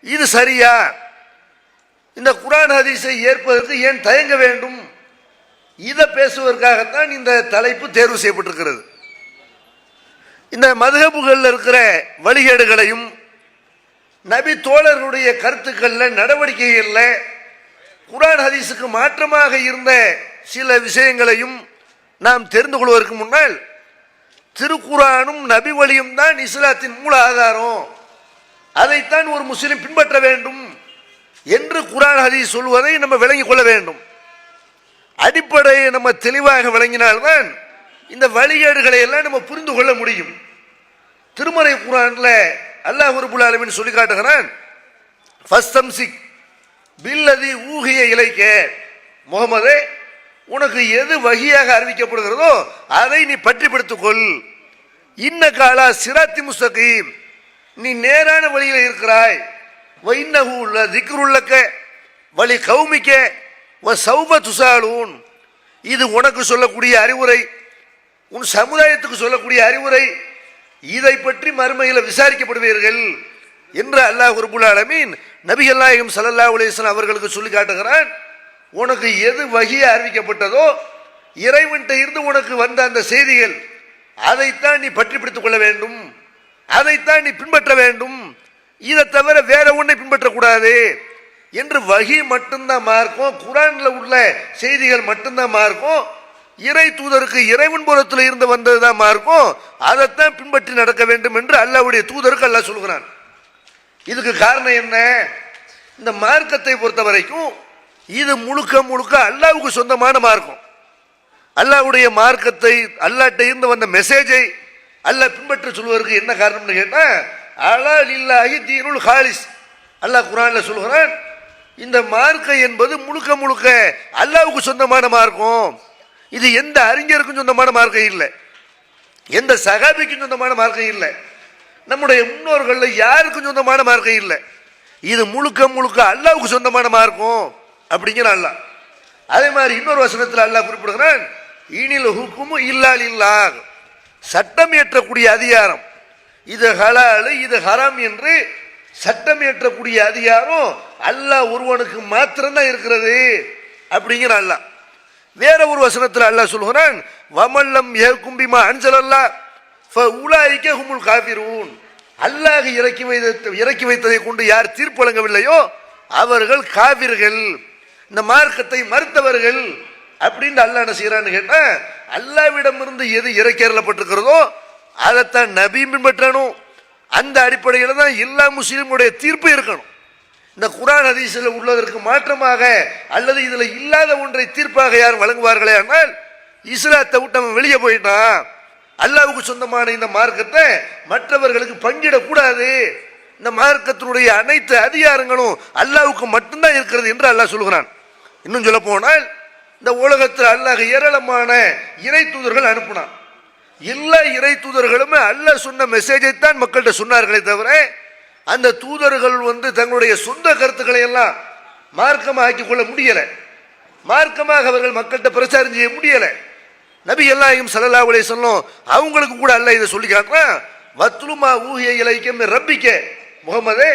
இது சரியா? இந்த குர்ஆன் ஹதீஸை ஏற்பதற்கு ஏன் தயங்க வேண்டும்? இதை பேசுவதற்காகத்தான் இந்த தலைப்பு தேர்வு செய்யப்பட்டிருக்கிறது. இந்த மதுஹபுகளில் இருக்கிற வழிகேடுகளையும் நபி தோழர்களுடைய கருத்துக்கள்ல நடவடிக்கைகள்ல குர்ஆன் ஹதீஸுக்கு மாற்றமாக இருந்த சில விஷயங்களையும் நாம் தெரிந்து கொள்வதற்கு முன்னால் திருக்குர்ஆனும் நபி வழியும் தான் இஸ்லாத்தின் மூல ஆதாரம், அதைத்தான் ஒரு முஸ்லிம் பின்பற்ற வேண்டும் என்று குர்ஆன் ஹதீஸ் சொல்வதை நம்ம விளங்கிக் கொள்ள வேண்டும். அடிப்படையை நம்ம தெளிவாக விளங்கினால்தான் இந்த வழிகேடுகளை எல்லாம் நம்ம புரிந்து கொள்ள முடியும். திருமறை குர்ஆன்ல அல்லாஹ் ரப்பல் ஆலமீன் சொல்லி காட்டுகிறான், ஃபஸ்தம்சிக் பில்லதி ஊஹிய இலைக்க, முஹம்மதே உனக்கு எது வஹியாக அறிவிக்கப்படுகிறதோ அதை நீ பற்றி பிடித்துக்கொள். இன்னக அலா சிராத்தி முஸ்தகீம், நீ நேரான வழியில் இருக்கிறாய். வ இன்னஹு லதிக்ருல்லக வலி கௌமிக்க வ சௌப துஸாலூன், இது உனக்கு சொல்லக்கூடிய அறிவுரை, உன் சமுதாயத்துக்கு சொல்லக்கூடிய அறிவுரை, இதை பற்றி மறுமையில் விசாரிக்கப்படுவீர்கள் என்று அல்லாஹ் ரப்பல் ஆலமீன் நபிகள் நாயகம் ஸல்லல்லாஹு அலைஹி வஸல்லம் அவர்களுக்கு சொல்லி காட்டுகிறான். உனக்கு எது வஹியா அறிவிக்கப்பட்டதோ இறைவன்கிட்ட இருந்து உனக்கு வந்த அந்த செய்திகள், அதைத்தான் நீ பற்றி பிடித்துக் கொள்ள வேண்டும், அதைத்தான் நீ பின்பற்ற வேண்டும், இதை தவிர வேற ஒன்றை பின்பற்றக்கூடாது என்று வஹி மட்டும்தான் மார்க்கும், குர்ஆன்ல உள்ள செய்திகள் மட்டும்தான் மார்க்கும், இறை தூதருக்கு இறைவன் புறத்தில் இருந்து வந்ததுதான் மார்க்கும், அதைத்தான் பின்பற்றி நடக்க வேண்டும் என்று அல்லாஹ்வுடைய தூதருக்கு அல்லாஹ் சொல்கிறான். இதுக்கு காரணம் என்ன? இந்த மார்க்கத்தை பொறுத்த வரைக்கும் இது முழுக்க முழுக்க அல்லாஹ்வுக்கு சொந்தமான மார்க்கம். அல்லாஹ்வுடைய மார்க்கத்தை, அல்லாஹ்ட்ட இருந்து வந்த மெசேஜை அல்லாஹ் பின்பற்ற சொல்வதற்கு என்ன காரணம்னு கேட்டா, அலா லில்லாஹி தீனுல் ஹாலிஸ், அல்லாஹ் குர்ஆன்ல சொல்கிறான், இந்த மார்க்கம் என்பது முழுக்க முழுக்க அல்லாஹ்வுக்கு சொந்தமான மார்க்கம். இது எந்த அறிஞருக்கும் சொந்தமான மார்க்கம் இல்லை, எந்த சகாபிக்கும் சொந்தமான மார்க்கம் இல்லை, நம்முடைய முன்னோர்கள் யாருக்கும் சொந்தமான மார்க்கம் இல்லை. இது முழுக்க முழுக்க அல்லாஹ்வுக்கு சொந்தமான மார்க்கம் அப்படிங்கிற அல்லாஹ். அதே மாதிரி இன்னொரு வசனத்தில் அல்லாஹ் குறிப்பிடுகிறான், இனில் ஹுக்குமு இல்லா லில்லாஹ், சட்டம் இயற்றக்கூடிய அதிகாரம், இது ஹலால் இது ஹராம் என்று சட்டம் இயற்றக்கூடிய அதிகாரம் அல்லாஹ் ஒருவனுக்கு மாத்திரம்தான் இருக்கிறது அப்படிங்கிற அல்லாஹ். வேற ஒரு வசனத்தில் அல்லாஹ் சொல்கிறான், வமல்லம் யஹ்கும் பிமா அன்ஸலல்லாஹ் ஃபஉலாயிக ஹுமுல் காஃபிரூன், அல்லாஹ் இறக்கி வைத்ததை கொண்டு யார் தீர்ப்பு வழங்கவில்லையோ அவர்கள் காபிர்கள், இந்த மார்க்கத்தை மறுத்தவர்கள் அப்படின்னு அல்லாஹ் என்ன செய்யறான்னு கேட்டா, அல்லாஹ்விடமிருந்து எது இறக்கி அருளப்பட்டிருக்கிறதோ அதைத்தான் நபி பின்பற்றணும். அந்த அடிப்படையில் தான் எல்லா முஸ்லீமுடைய தீர்ப்பு இருக்கணும். இந்த குர்ஆன் ஹதீஸில் உள்ளதற்கு மாற்றமாக அல்லது இதுல இல்லாத ஒன்றை தீர்ப்பாக யார் வழங்குவார்களே ஆனால் இஸ்லாத்தை விட்டு அவன் வெளியே போயிட்டான், அல்லாஹ்வுக்கு சொந்தமான இந்த மார்க்கத்தை மற்றவர்களுக்கு பங்கிடக்கூடாது, இந்த மார்க்கத்தினுடைய அனைத்து அதிகாரங்களும் அல்லாஹ்வுக்கு மட்டும்தான் இருக்கிறது என்று அல்லாஹ் சொல்கிறான். இன்னும் சொல்ல போனால் இந்த உலகத்தில் அல்லாஹ் ஏராளமான இறை தூதர்கள் அனுப்பினான். எல்லா இறை தூதர்களுமே அல்லாஹ் சொன்ன மெசேஜை தான் மக்கள்கிட்ட சொன்னார்களே தவிர அந்த தூதர்கள் தங்களுடைய சொந்த கருத்துக்களை எல்லாம் மார்க்கமாக ஆக்கிக் கொள்ள முடியல, மார்க்கமாக அவர்கள் மக்கள்கிட்ட பிரச்சாரம் செய்ய முடியல. நபிகள் நாயகம் ஸல்லல்லாஹு அலைஹி வஸல்லம் அவங்களுக்கு கூட அல்லாஹ் இதை சொல்லி காட்டுறான், வத்லுமா ஊஹிய இலைக்க மின் ரப்பிக்க, முஹம்மதே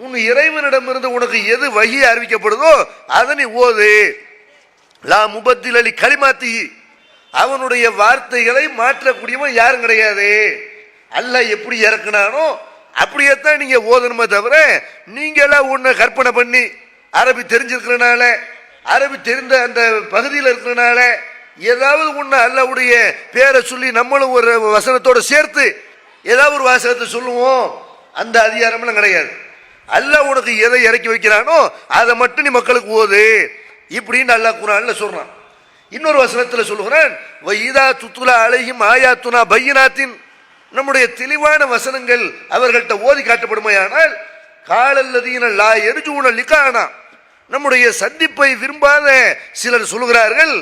உன் இறைவனிடமிருந்து உனக்கு எது வஹி அறிவிக்கப்படுதோ அதை நீ ஓது. லா முபத்தில லி கலிமாத்தி, அவனுடைய வார்த்தைகளை மாற்றக்கூடியவன் யாரும் கிடையாது. அல்லாஹ் எப்படி இறக்குனானோ அப்படியேத்தான் நீங்க ஓதணுமே தவிர நீங்க எல்லாம் ஒண்ணு கற்பனை பண்ணி அரபி தெரிஞ்சிருக்கிறனால, அரபி தெரிந்த அந்த பகுதியில் இருக்கிறனால ஏதாவது ஒண்ணு அல்லாஹ்வுடைய பேரை சொல்லி நம்மளும் ஒரு வசனத்தோட சேர்த்து ஏதாவது ஒரு வாசகத்தை சொல்லுவோம், அந்த அதிகாரம்லாம் கிடையாது. அல்லாஹ் உனக்கு எதை இறக்கி வைக்கிறானோ அதை மட்டும் நீ மக்களுக்கு ஓது இப்படின்னு அல்லாஹ் குர்ஆன்ல சொல்றான். இன்னொரு வசனத்தில் சொல்லுகிறான், வைதா துத்துலா அலைஹிம் ஆயாத்துனா பையினாத்தின், நம்முடைய தெளிவான வசனங்கள் அவர்கள்ட்ட ஓதி காட்டப்படுமையானால் காலல்லதீன லா யர்ஜூன லிகானா, நம்முடைய சந்திப்பை விரும்பாத சிலர் சொல்கிறார்கள்,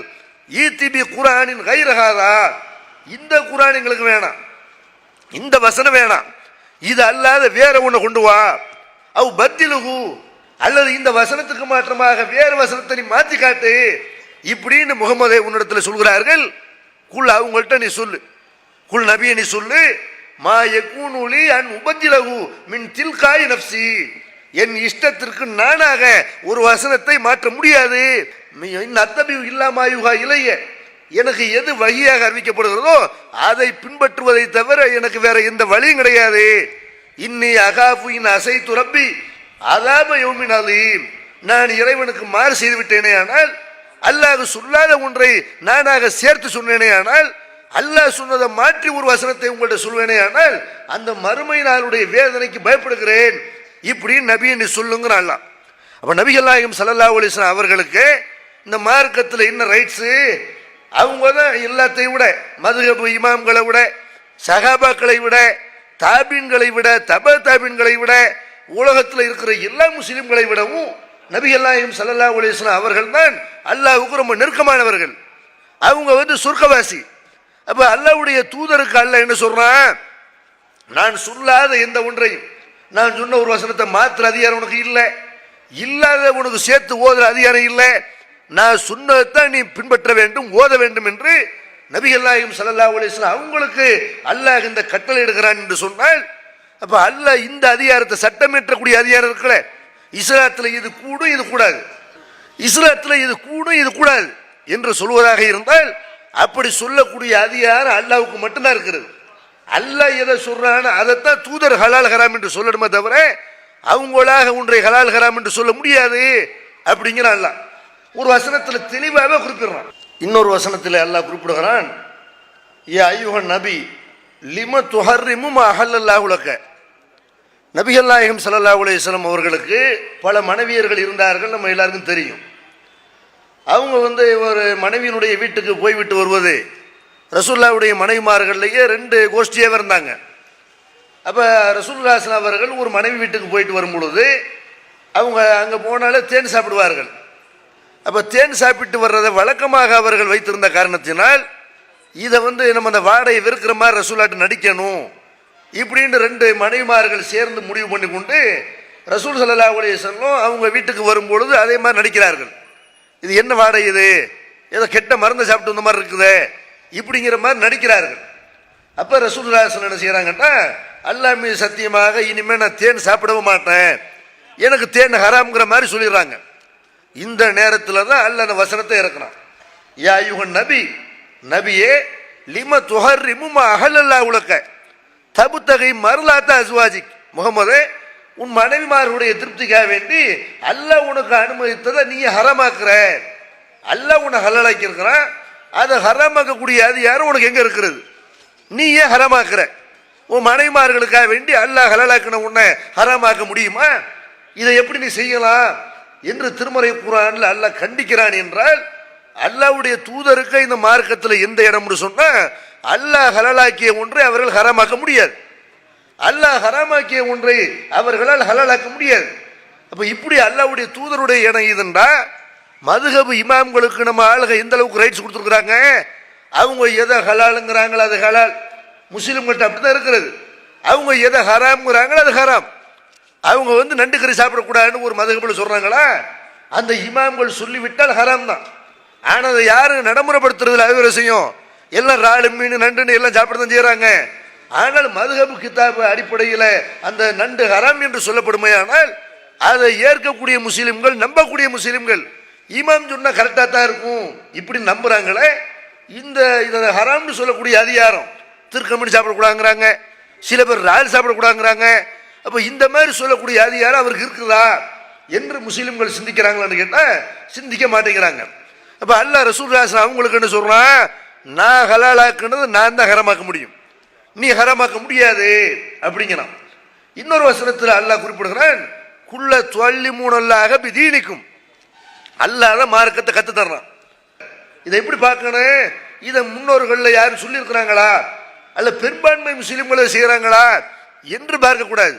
ஈதிபி குர்ஆனின் கைரஹாதா, இந்த குர்ஆன் எங்களுக்கு வேணாம், இந்த வசனம் வேணாம், இது அல்லாத வேற ஒண்ணு கொண்டு வா, அவ் பத்திலுஹு, அல்லது இந்த வசனத்துக்கு மாற்றமாக வேறு வசனத்தை நீ மாற்றி காட்டு இப்படின்னு முகமதே உன்னிடத்தில் சொல்கிறார்கள். குல் அவங்கள்ட்ட நீ சொல்லு, குல் நபியை நீ சொல்லு, மா யகூனு லி அன் உபத்திலஹு மின் தில்காய் நஃப்ஸி, என் இஷ்டத்திற்கு நானாக ஒரு வசனத்தை மாற்ற முடியாது. அத்தபி இல்லாமாயுகா இளைய, எனக்கு எது வழியாக அறிவிக்கப்படுகிறதோ அதை பின்பற்றுவதை தவிர எனக்கு வேற எந்த வழியும் கிடையாது. இன்னி அகாஃபு இன் அசைத்து ரப்பி அதாப யௌமின் அலீம், நான் இறைவனுக்கு மாறு செய்து விட்டேனே ஆனால், அல்லாஹ் சொல்லாத ஒன்றை நானாக சேர்த்து சொன்னேனே ஆனால், அல்லாஹ் சொன்னதை மாற்றி ஒரு வசனத்தை உங்கள்கிட்ட சொல்வேனே ஆனால் அந்த மறுமை நாளுடைய வேதனைக்கு பயப்படுகிறேன். இப்படி நபி என்று சொல்லுங்கிற அல்லாஹ். அப்ப நபிகள் நாயகம் ஸல்லல்லாஹு அலைஹி வஸல்லம் அவர்களுக்கு இந்த மார்க்கத்தில் என்ன ரைட்ஸு? அவங்க தான் எல்லாத்தையும் விட, மதுஹப் இமாம்களை விட, சஹாபாக்களை விட, தாபீன்களை விட, தப தாபீன்களை விட, உலகத்தில் இருக்கிற எல்லா முஸ்லிம்களை விடவும் நபிகள் நாயகம் ஸல்லல்லாஹு அலைஹி வஸல்லம் அவர்கள் தான் அல்லாஹ்வுக்கு ரொம்ப நெருக்கமானவர்கள். அவங்க சொர்க்கவாசி. அப்ப அல்லாஹ்வுடைய தூதருக்கு அல்லாஹ் என்ன சொல்றான்? நான் சொல்லாத எந்த ஒன்றையும், நான் சொன்ன ஒரு வசனத்தை மாத்திர அதிகாரம் உனக்கு இல்லை, இல்லாத உனக்கு சேர்த்து ஓதுற அதிகாரம் இல்லை, நான் சொன்னதான் நீ பின்பற்ற வேண்டும், ஓத வேண்டும் என்று நபிகள் நாயகம் ஸல்லல்லாஹு அலைஹி வஸல்லம் அவங்களுக்கு அல்லாஹ் இந்த கட்டளை எடுக்கிறான் என்று சொன்னால், அப்ப அல்லாஹ் இந்த அதிகாரத்தை சட்டமேற்றக்கூடிய அதிகாரம் இருக்குல்ல, இஸ்லாத்துல இது கூடும் இது கூடாது, இஸ்லாத்துல இது கூடும் இது கூடாது என்று சொல்வதாக இருந்தால், அப்படி சொல்லக்கூடிய அதிகாரம் அல்லாஹ்வுக்கு மட்டும்தான் இருக்கிறது. அல்லாஹ் எதை சொல்றான் அதைத்தான் தூதர் ஹலால் ஹராம் என்று சொல்லணுமே தவிர அவங்களாக ஒன்றை ஹலால் ஹராம் என்று சொல்ல முடியாது அப்படிங்கிற அல்லாஹ் ஒரு வசனத்தில் தெளிவாகவே குறிப்பிடுறான். இன்னொரு வசனத்தில் அல்லாஹ் குறிப்பிடுகிறான், ஏ அய்யுஹன் நபி லிம துஹர்ரிமு மா அஹல்லல்லாஹு லக. நபிகள் நாயகம் ஸல்லல்லாஹு அலைஹி வஸல்லம் அவர்களுக்கு பல மனைவியர்கள் இருந்தார்கள், நம்ம எல்லாருக்கும் தெரியும். அவங்க ஒரு மனைவியினுடைய வீட்டுக்கு போய்விட்டு வருவது, ரசூலுல்லாஹ்வுடைய மனைவிமார்கள்லேயே 2 கோஷ்டியாக இருந்தாங்க. அப்போ ரசூலுல்லாஹ் அவர்கள் ஒரு மனைவி வீட்டுக்கு போயிட்டு வரும் பொழுது அவங்க அங்கே போனாலே தேன் சாப்பிடுவார்கள். அப்போ தேன் சாப்பிட்டு வர்றதை வழக்கமாக அவர்கள் வைத்திருந்த காரணத்தினால் இதை நம்ம அந்த வாடையை வெறுக்கிற மாதிரி ரசூலாட்டு நடிக்கணும் இப்படின்னு 2 மனைவிமார்கள் சேர்ந்து முடிவு பண்ணி கொண்டு ரசூல் ஸல்லல்லாஹு அலைஹி வஸல்லம் அவங்க வீட்டுக்கு வரும்பொழுது அதே மாதிரி நடிக்கிறார்கள். இது என்ன வாடை, இது ஏதோ கெட்ட மருந்து சாப்பிட்டு வந்த மாதிரி இருக்குது இப்படிங்கிற மாதிரி நடிக்கிறார்கள். அப்போ ரசூலுல்லாஹ் என்ன செய்கிறாங்கன்னா, அல்லாஹ் மீது சத்தியமாக இனிமேல் நான் தேன் சாப்பிடவே மாட்டேன், எனக்கு தேன் ஹராம்ங்கிற மாதிரி சொல்லிடுறாங்க. இந்த நேரத்தில் தான் அல்லாஹ் அந்த வசனத்தை இறக்குறான், யா அய்யுஹன் நபி, நபியே லிம துஹர்ரிமு மா அஹல்லல்லாஹு லக தபுத்தகை மர்லாத்த அஸ்வாஜிக். முகமதே, உன் மனைவிமார்களுடைய திருப்திக்காக வேண்டி அல்லாஹ் உனக்கு அனுமதித்ததை நீ ஹராமாக்குற, அல்லாஹ் உன்னை ஹலாலாக்கி இருக்கிறான், அதை ஹராமாக்கக்கூடிய அது யாரும் உனக்கு எங்க இருக்கிறது? நீ ஏன் ஹராமாக்குற? உன் மனைவிமார்களுக்காக வேண்டி அல்லாஹ் ஹலாலாக்கின உன்னை ஹராமாக்க முடியுமா? இதை எப்படி நீ செய்யலாம் என்று திருமறை குர்ஆனில் அல்லாஹ் கண்டிக்கிறான் என்றால், அல்லாஹ்வுடைய தூதருக்கு இந்த மார்க்கத்தில் எந்த இடம்னு சொன்னா, அல்லாஹ் ஹலாலாக்கிய ஒன்றை அவர்கள் ஹராமாக்க முடியாது, அல்லாஹ் ஹராமாக்கிய ஒன்றை அவர்களால் ஹலாலாக்க முடியாது. அப்ப இப்படி அல்லாஹ்வுடைய தூதருடைய இடம் இதுண்டா, மதுஹப் இமாம்களுக்கு நம்ம ஆளுக எந்த அளவுக்கு ரைட்ஸ் கொடுத்துருக்குறாங்க, அவங்க எதை ஹலாலுங்கிறாங்களோ அது ஹலால், முஸ்லிம்கிட்ட அப்படிதான் இருக்கிறது. அவங்க எதை ஹராம்ங்கிறாங்களோ அது ஹராம். அவங்க நண்டு கறி சாப்பிடக்கூடாதுன்னு ஒரு மதுஹப்ல சொல்றாங்களா, அந்த இமாம்கள் சொல்லிவிட்டால் ஹராம் தான். ஆனால் அதை யாரும் நடைமுறைப்படுத்துறதுல அது செய்யும், எல்லாம் ராடு மீன் நண்டுன்னு எல்லாம் சாப்பிட தான் செய்யறாங்க. ஆனால் மதுஹப் கிதாப் அடிப்படையில் அந்த நண்டு ஹராம் என்று சொல்லப்படுமே, ஆனால் அதை ஏற்கக்கூடிய முஸ்லிம்கள், நம்பக்கூடிய முஸ்லிம்கள், இமாம் சொன்னா கரெக்டாக தான் இருக்கும் இப்படி நம்புறாங்களே, இதை ஹராம்னு சொல்லக்கூடிய அதிகாரம் திருக்கமிடி சாப்பிடக்கூடாதுங்கிறாங்க, சில பேர் ரால் சாப்பிடக்கூடாதுங்கிறாங்க. அப்போ இந்த மாதிரி சொல்லக்கூடிய அதிகாரம் அவருக்கு இருக்குதா என்று முஸ்லிம்கள் சிந்திக்கிறாங்களான்னு கேட்டால் சிந்திக்க மாட்டேங்கிறாங்க. அப்போ அல்லாஹ் ரசூலுல்லாஹ் அவங்களுக்கு என்ன சொல்றான், நான் ஹலாலாக்குனது நான் தான் ஹராமாக்க முடியும், நீ ஹராமாக்க முடியாது அப்படிங்கிறான். இன்னொரு வசனத்தில் அல்லாஹ் குறிப்பிடுகிறான், குல்ல துஅல்லிமூனல்லாஹ பிதீனிக்கும், அல்லாஹ் தான் மார்க்கத்தை கத்து தர்றான். இதை எப்படி பார்க்கணும்? இதை முன்னோர்கள் யாரும் சொல்லியிருக்கிறாங்களா அல்ல பெரும்பான்மை முஸ்லிம்களை செய்யறாங்களா என்று பார்க்கக்கூடாது.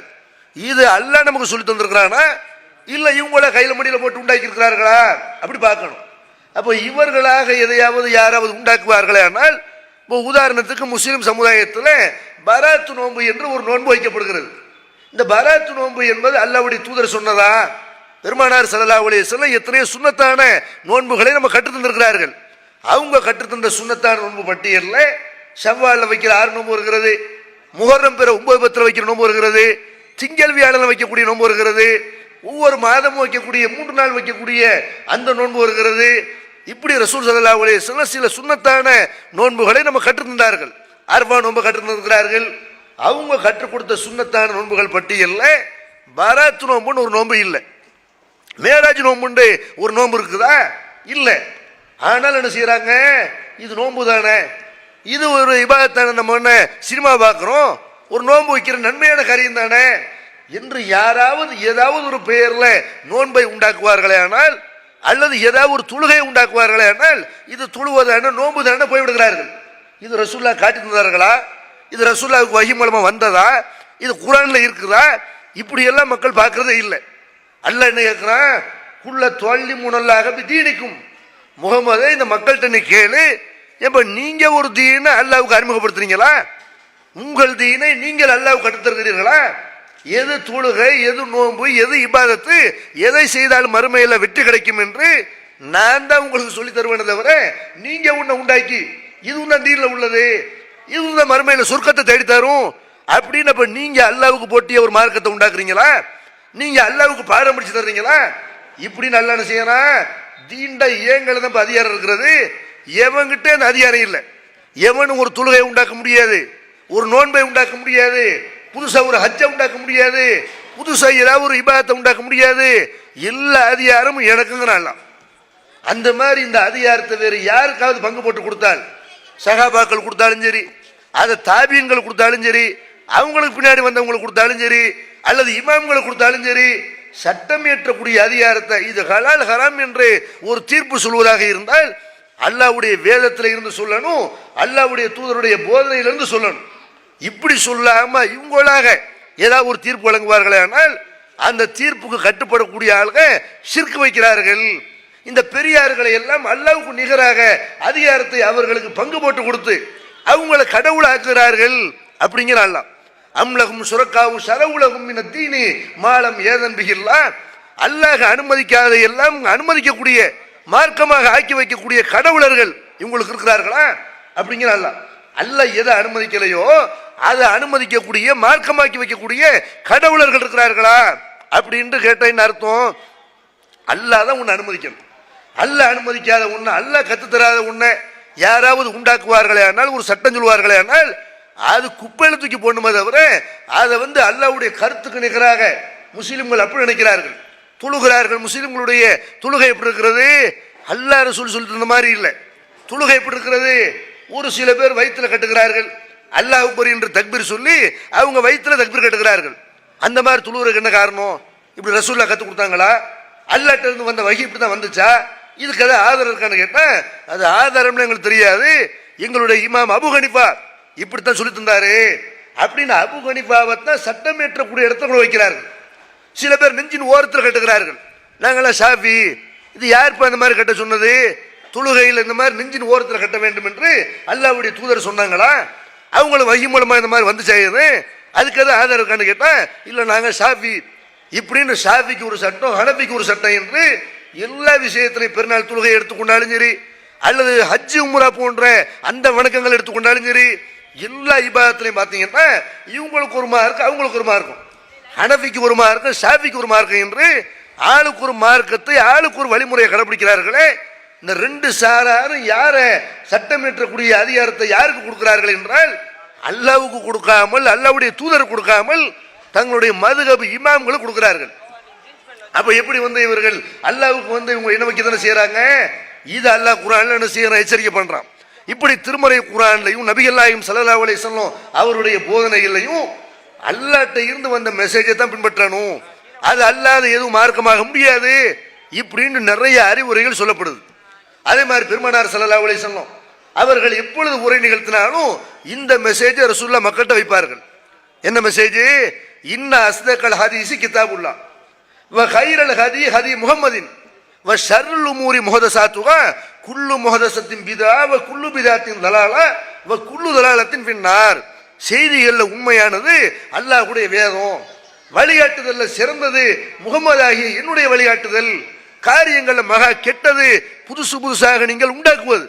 இது அல்லாஹ் நமக்கு சொல்லி தந்திருக்கிறானா இல்ல இவங்கள கையில மடியில போட்டு உண்டாக்கி இருக்கிறார்களா அப்படி பார்க்கணும். அப்போ இவர்களாக எதையாவது யாராவது உண்டாக்குவார்களே ஆனால், இப்போ உதாரணத்துக்கு முஸ்லிம் சமுதாயத்தில் பராத்து நோன்பு என்று ஒரு நோன்பு வைக்கப்படுகிறது. இந்த பராத்து நோன்பு என்பது அல்லாஹ்வுடைய தூதர் சொன்னதா? பெருமானார் ஸல்லல்லாஹு அலைஹி வஸல்லம் எத்தனையோ சுன்னத்தான நோன்புகளை நம்ம கற்றுத்தந்திருக்கிறார்கள். அவங்க கற்றுத்தந்த சுன்னத்தான நோன்பு பட்டியலில் ஷவ்வாலில் வைக்கிற 6 நோன்பு இருக்கிறது, முஹர்ரம் பிற 9 பத்தில் வைக்கிற நோன்பு இருக்கிறது, திங்கள் வியாழன் வைக்கக்கூடிய நோன்பு இருக்கிறது, ஒவ்வொரு மாதமும் வைக்கக்கூடிய 3 நாள் வைக்கக்கூடிய அந்த நோன்பு வருகிறது. இப்படி ரசூல் ஸல்லல்லாஹு அலைஹி வஸல்லம் சில சுன்னத்தான நோன்புகளை நம்ம கற்றுத்தந்தார்கள். அரஃபா நோன்பு கற்றுத்தந்திருக்கிறார்கள். அவங்க கற்றுக் கொடுத்த சுன்னத்தான நோன்புகள் பட்டியல்ல பராத் நோன்புன்னு ஒரு நோன்பு இல்லை, மேராஜ் நோன்புண்டு ஒரு நோன்பு இருக்குதா? இல்லை. ஆனால் என்ன செய்யறாங்க, இது நோன்பு தானே, இது ஒரு இபாதத்தானே, நம்ம என்ன சினிமா பார்க்கிறோம், ஒரு நோன்பு வைக்கிற நன்மையான காரியம் தானே என்று யாராவது ஏதாவது ஒரு பெயர்ல நோன்பை உண்டாக்குவார்களே ஆனால், அல்லது ஏதாவது ஒரு தொழுகை உண்டாக்குவார்களே ஆனால், இது தொழுவதான நோன்பு தானே போய்விடுகிறார்கள். இது ரசூல்லா காட்டி தந்தார்களா? இது ரசூல்லாவுக்கு வஹி மூலமா வந்ததா? இது குர்ஆன்ல இருக்குதா? இப்படி எல்லாம் மக்கள் பார்க்கறதே இல்லை. அல்லாஹ் என்ன கேட்கிறான், குல்ல தொல்லி முனல்லாக தீனிக்கும், முகமதே இந்த மக்கள்கிட்ட நீ கேளு, எப்ப நீங்க ஒரு தீனை அல்லாஹ்வுக்கு அறிமுகப்படுத்துறீங்களா? உங்கள் தீனை நீங்கள் அல்லாஹ்வுக்கு கற்றுத்தருகிறீர்களா? எது தொழுகை, எது நோன்பு, எது இபாதத்து, எதை செய்தாலும் மறுமையில் வெற்றி கிடைக்கும் என்று நான் தான் உங்களுக்கு சொல்லி தருவேன் தவிர நீங்க உன்னை உண்டாக்கி இது உன்ன தீனில் உள்ளது, இது உன்ன மறுமையில் சொர்க்கத்தை தேடி தரும் அப்படின்னு அப்ப நீங்க அல்லாஹ்வுக்கு போட்டிய ஒரு மார்க்கத்தை உண்டாக்குறீங்களா? நீங்க அல்லாஹ்வுக்கு பாடம் படிச்சு தர்றீங்களா? இப்படி நல்லா என்ன செய்யறான், தீண்ட ஏங்களை தான் அதிகாரம் இருக்கிறது. எவன்கிட்ட அந்த அதிகாரம் இல்லை. எவனும் ஒரு தொழுகை உண்டாக்க முடியாது, ஒரு நோன்பை உண்டாக்க முடியாது, புதுசா ஒரு ஹஜ்ஜை உண்டாக்க முடியாது, புதுசா ஏதாவது ஒரு இபாதத்தை உண்டாக்க முடியாது. எல்லா அதிகாரமும் எனக்குங்கிறான். அந்த மாதிரி இந்த அதிகாரத்தை வேறு யாருக்காவது பங்கு போட்டு கொடுத்தால், சகாபாக்கள் கொடுத்தாலும் சரி, அதை தாபீன்கள் கொடுத்தாலும் சரி, அவங்களுக்கு பின்னாடி வந்தவங்களுக்கு கொடுத்தாலும் சரி, அல்லது இமாம்களுக்கு கொடுத்தாலும் சரி, சட்டம் இயற்றக்கூடிய அதிகாரத்தை இது ஹலால் ஹராம் என்று ஒரு தீர்ப்பு சொல்வதாக இருந்தால் அல்லாஹ்வுடைய வேதத்தில் இருந்து சொல்லணும், அல்லாஹ்வுடைய தூதருடைய போதனையிலிருந்து சொல்லணும். இப்படி சொல்லாம இவங்களாக ஏதாவது ஒரு தீர்ப்பு வழங்குவார்களே ஆனால் அந்த தீர்ப்புக்கு கட்டுப்படக்கூடிய ஆளுங்க ஷிர்க் வைக்கிறார்கள். இந்த பெரியார்களை எல்லாம் அல்லாஹ்வுக்கு நிகராக அதிகாரத்தை அவர்களுக்கு பங்கு போட்டு கொடுத்து அவங்களை கடவுளாக்குகிறார்கள் அப்படிங்கிற அல்லாஹ். அம்லகும் சுரக்காவும் சரவுலகும் மின தீனி மாலம் ஏதன் பிகில்லா, அல்லாஹ் அனுமதிக்காத எல்லாம் அனுமதிக்கக்கூடிய மார்க்கமாக ஆக்கி வைக்கக்கூடிய கடவுளர்கள் இவங்களுக்கு இருக்கிறார்களா அப்படிங்கிற அல்லாஹ். அல்லாஹ் எதை அனுமதிக்கலையோ அதை அனுமதிக்கக்கூடிய மார்க்கமாக்கி வைக்கக்கூடிய கடவுளர்கள் இருக்கிறார்களா அப்படின்னு கேட்ட என்ன அர்த்தம், அல்லாஹ் தான் உன்னை அனுமதிக்கணும். அல்லாஹ் அனுமதிக்காத உன்னை, அல்லாஹ் கத்து தராத உன்னை யாராவது உண்டாக்குவார்களே ஆனால், ஒரு சட்டம் சொல்வார்களே ஆனால் அது குப்பையில தூக்கி போடணுமே தவிர அதை அல்லாஹ்வுடைய கருத்துக்கு நிகராக முஸ்லிம்கள் அப்படி நினைக்கிறார்கள். தொழுகிறார்கள். முஸ்லிம்களுடைய தொழுகை எப்படி இருக்கிறது, அல்லாஹ் ரசூல் சொல்லி தந்த மாதிரி இல்லை. தொழுகை எப்படி இருக்கிறது, ஒரு சில பேர் வயிற்றுல கட்டுகிறார்கள், அல்லாஹ் அக்பர் என்று தக்பீர் சொல்லி அவங்க வயிற்றுல தக்பீர் கட்டுகிறார்கள். அந்த மாதிரி தொழுகிறதுக்கு என்ன காரணம்? இப்படி ரசூல்லா கற்றுக் கொடுத்தாங்களா? அல்லாஹ்ட்ட இருந்து வந்த வகி இப்படி தான் வந்துச்சா? இதுக்கு எதாவது ஆதாரம் இருக்கான்னு கேட்டா அது ஆதாரம்னு எங்களுக்கு தெரியாது. எங்களுடைய இமாம் அபு ஹனீஃபா இப்படித்தான் சொல்லி தந்தாரு அப்படின்னு அபு ஹனீஃபாவை தான் சட்டம் ஏற்றக்கூடிய இடத்துல வைக்கிறார்கள். சில பேர் நெஞ்சின் ஓரத்தில் கட்டுகிறார்கள். நாங்களாம் ஷாஃபி, இது யாருப்பா இந்த மாதிரி கட்ட சொன்னது? தொழுகையில் இந்த மாதிரி நெஞ்சின் ஓரத்தில் கட்ட வேண்டும் என்று அல்லாஹ்வுடைய தூதர் சொன்னாங்களா? அவங்களும் வஹி மூலமா இந்த மாதிரி வந்து செய்யுது, அதுக்கு எதாவது ஆதாரம் இருக்கான்னு கேட்டா இல்லை நாங்கள் ஷாஃபி இப்படின்னு ஷாஃபிக்கு ஒரு சட்டம், ஹனபிக்கு ஒரு சட்டம் என்று எல்லா விஷயத்திலையும் பெருநாள் தொழுகை எடுத்துக்கொண்டாலும் சரி, அல்லது ஹஜ்ஜு உம்ரா போன்ற அந்த வணக்கங்கள் எடுத்துக்கொண்டாலும் சரி, எல்லா இபாதத்திலையும் பார்த்தீங்கன்னா இவங்களுக்கு ஒரு மார்க்கம், அவங்களுக்கு ஒரு மார்க்கம், ஹனபிக்கு ஒரு மார்க்கம், ஷாஃபிக்கு ஒரு மார்க்கம் என்று ஆளுக்கு ஒரு மார்க்கத்தை, ஆளுக்கு ஒரு வழிமுறையை கடைபிடிக்கிறார்களே. இந்த ரெண்டு சாராரும் யார சட்டம் ஏற்றக்கூடிய அதிகாரத்தை யாருக்கு கொடுக்கிறார்கள் என்றால் அல்லாஹ்வுக்கு கொடுக்காமல், அல்லாஹ்வுடைய தூதர் கொடுக்காமல் தங்களுடைய மதுஹப் இமாம்களுக்கு கொடுக்கிறார்கள். அப்ப எப்படி இவர்கள் அல்லாஹ்வுக்கு இவங்க என்ன வைக்க தானே செய்யறாங்க? இது அல்லாஹ் குர்ஆன்ல என்ன செய்யறான், எச்சரிக்கை பண்றான். இப்படி திருமறை குர்ஆன்லையும் நபிகள் நாயகம் ஸல்லல்லாஹு அலைஹி வஸல்லம் அவருடைய போதனைகளையும் அல்லாஹ்ட்ட இருந்து வந்த மெசேஜை தான் பின்பற்றணும், அது அல்லாத எதுவும் மார்க்கமாக முடியாது இப்படின்னு நிறைய அறிவுரைகள் சொல்லப்படுது. அதே மாதிரி பெருமானார் ஸல்லல்லாஹு அலைஹி வஸல்லம் அவர்கள் எப்பொழுது உரை நிகழ்த்தினாலும் இந்த மெசேஜை ரசூலுல்லாஹ் மக்கள்கிட்ட வைப்பார்கள். என்ன மெசேஜ்? இன்ன அஸ்தகல் ஹதீஸி கிதாபுல்லாஹ் வ கைரல் ஹதி ஹதி முஹம்மதின் வ ஷர்ருல் உமூரி முஹதஸாத்துஹா குல்லு முஹதஸத்தின் பிதா வ குல்லு பிதாத்தின் தலாலா வ குல்லு தலாலத்தின் பின்னார். செய்திகள்ல உண்மையானது அல்லாஹ்வுடைய வேதம், வழிகாட்டுதல்ல சிறந்தது முகமது ஆகிய என்னுடைய வழிகாட்டுதல், காரியங்கள்ல மகா கெட்டது புதுசு புதுசாக நீங்கள் உண்டாக்குவது,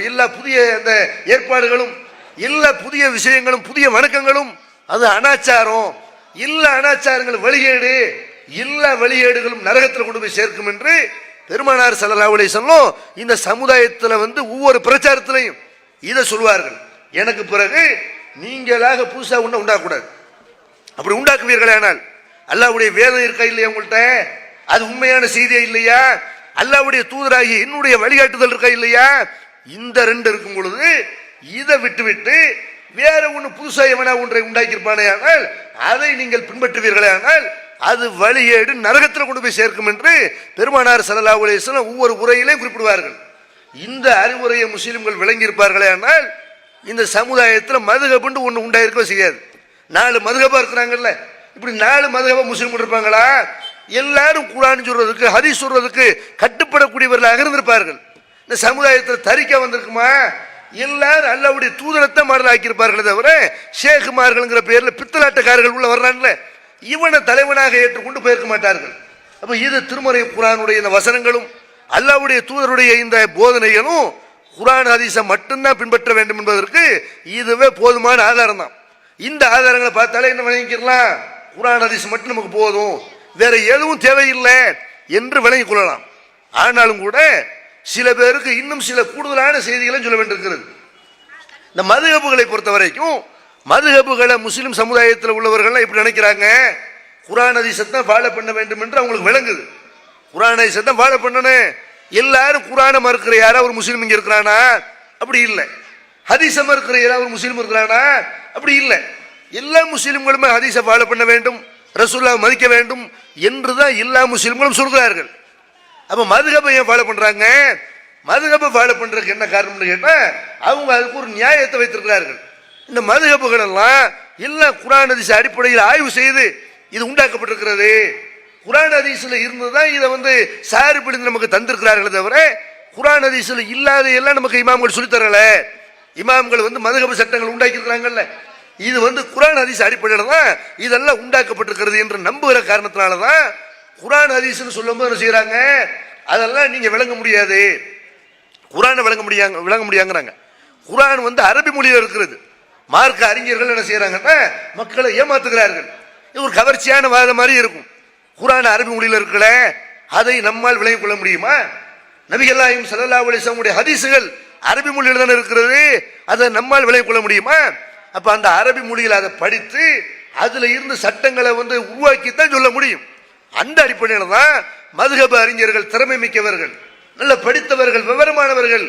எல்லா புதிய அந்த ஏற்பாடுகளும், எல்லா புதிய விஷயங்களும், புதிய வணக்கங்களும் அது அனாச்சாரம், எல்லா அனாச்சாரங்களும் வழிகேடு எல்லா வெளியேடுகளும் நரகத்தில் கொண்டு போய் சேர்க்கும் என்று பெருமானார் ஸல்லல்லாஹு அலைஹி வஸல்லம் இந்த சமுதாயத்தில் ஒவ்வொரு பிரச்சாரத்திலையும் இதை சொல்வார்கள். எனக்கு பிறகு நீங்களாக புதுசா உண்டாக்கூடாது. அப்படி உண்டாக்குவீர்களே ஆனால் அல்லாஹ்வுடைய வேதம் இருக்கா இல்லையா உங்கள்கிட்ட, அது உண்மையான செய்தியா இல்லையா, அல்லாஹ்வுடைய தூதராகி என்னுடைய வழிகாட்டுதல் இருக்கா இல்லையா, இந்த ரெண்டு இருக்கும் பொழுது இதை விட்டு வேற ஒன்று புதுசா எவனா ஒன்றை உண்டாக்கியிருப்பானே ஆனால் அதை நீங்கள் பின்பற்றுவீர்களே ஆனால் அது வழியேடு நரகத்தில் கொண்டு போய் சேர்க்கும் என்று பெருமானார் ஸல்லல்லாஹு அலைஹி வஸல்லம் ஒவ்வொரு உரையிலே குறிப்பிடுவார்கள். இந்த அறிவுரையை முஸ்லிம்கள் விளங்கி இருப்பார்களே ஆனால் இந்த சமுதாயத்தில் மதுஹப்னு ஒன்று உண்டாயிருக்கவே செய்யாது. 4 மதுஹபா இருக்கிறாங்கல்ல, இப்படி 4 மதுஹபா முஸ்லிம்கள் இருப்பாங்களா? எல்லாரும் குர்ஆன் சொல்றதுக்கு ஹதீஸ் சொல்றதுக்கு கட்டுப்படக்கூடியவர்களாக இருந்திருப்பார்கள். இந்த சமுதாயத்தில் தரிக்க வந்திருக்குமா? எல்லாரும் அல்லாஹ்வுடைய தூதரத்தை மாடல் ஆக்கியிருப்பார்களே தவிர ஷேகுமார்கள்ங்கிற பேர்ல பித்தலாட்டக்காரர்கள் உள்ள வர்றான்ல, இவனை தலைவனாக ஏற்றுக்கொண்டு போயிருக்க மாட்டார்கள். அப்ப இது திருமறை குர்ஆனுடைய இந்த வசனங்களும் அல்லாஹ்வுடைய தூதருடைய இந்த போதனைகளும் குர்ஆன் ஹதீஸை மட்டும்தான் பின்பற்ற வேண்டும் என்பதற்கு இதுவே போதுமான ஆதாரம் தான். இந்த ஆதாரங்களை பார்த்தாலே என்ன விளங்கிக்கலாம், குர்ஆன் ஹதீஸ் மட்டும் நமக்கு போதும், வேற எதுவும் தேவையில்லை என்று விளங்கிக் கொள்ளலாம். ஆனாலும் கூட சில பேருக்கு இன்னும் சில கூடுதலான செய்திகளை சொல்ல வேண்டியிருக்கிறது. இந்த மதுஹபுகளை பொறுத்த வரைக்கும் மதுஹபுகளை முஸ்லிம் சமுதாயத்தில் உள்ளவர்கள் இப்படி நினைக்கிறாங்க, குர்ஆன் ஹதீஸை தான் ஃபாலோ பண்ண வேண்டும் என்று அவங்களுக்கு விளங்குது. குர்ஆன் ஹதீஸை தான் ஃபாலோ பண்ணணும். எல்லாரும் குர்ஆனை மறுக்கிற யாராவது ஒரு முஸ்லீம் இங்க இருக்கிறானா? அப்படி இல்லை. ஹதீஸை மறுக்கிற யாராவது ஒரு முஸ்லீம் இருக்கிறானா? அப்படி இல்லை. எல்லா முஸ்லிம்களுமே ஹதீஸை ஃபாலோ பண்ண வேண்டும், ரசூலுல்லாஹ் மதிக்க வேண்டும் என்றுதான் எல்லா முஸ்லிம்களும் சொல்கிறார்கள். அப்ப மதுஹபை ஏன் ஃபாலோ பண்றாங்க? மதுஹபை ஃபாலோ பண்றதுக்கு என்ன காரணம்னு கேட்டா அவங்க அதுக்கு ஒரு நியாயத்தை வைத்திருக்கிறார்கள். இந்த மதுஹபுகள் எல்லாம் எல்லாம் குர்ஆன் ஹதீஸ் அடிப்படையில் ஆய்வு செய்து இது உண்டாக்கப்பட்டிருக்கிறது. குர்ஆன் ஹதீஸ்ல இருந்துதான் இதை சாறு பிடிந்து நமக்கு தந்திருக்கிறார்களே தவிர குர்ஆன் ஹதீஸ்ல இல்லாத எல்லாம் நமக்கு இமாம்கள் சொல்லித் தரல. இமாம்கள் மதுஹப் சட்டங்கள் உண்டாக்கி இருக்கிறாங்கல்ல, இது குர்ஆன் ஹதீஸ் அடிப்படையில் தான் இதெல்லாம் உண்டாக்கப்பட்டிருக்கிறது என்று நம்புகிற காரணத்தினாலதான் குர்ஆன் ஹதீஸ்னு சொல்லும் போது என்ன செய்யறாங்க, அதெல்லாம் நீங்க விளங்க முடியாது, குர்ஆனை விளங்க முடியாங்கிறாங்க. குர்ஆன் அரபி மொழியில் இருக்கிறது. மார்க்க அறிஞர்கள் என்ன செய்யறாங்கன்னா மக்களை ஏமாத்துகிறார்கள். இது ஒரு கவர்ச்சியான வாதம் மாதிரி இருக்கும். குர்ஆன் அரபி மொழியில் இருக்கல, அதை நம்மால் விளங்கிக் கொள்ள முடியுமா? நபிகள் நாயகம் ஸல்லல்லாஹு அலைஹி வஸல்லம் ஹதீஸ்கள் அரபி மொழியில் தான் இருக்கிறது, அதை நம்மால் விளங்கிக் கொள்ள முடியுமா? அப்ப அந்த அரபி மொழியில் அதை படித்து அதுல இருந்து சட்டங்களை உருவாக்கித்தான் சொல்ல முடியும். அந்த அடிப்படையில் தான் மதுஹப் அறிஞர்கள் திறமை மிக்கவர்கள், நல்ல படித்தவர்கள், விவரமானவர்கள்,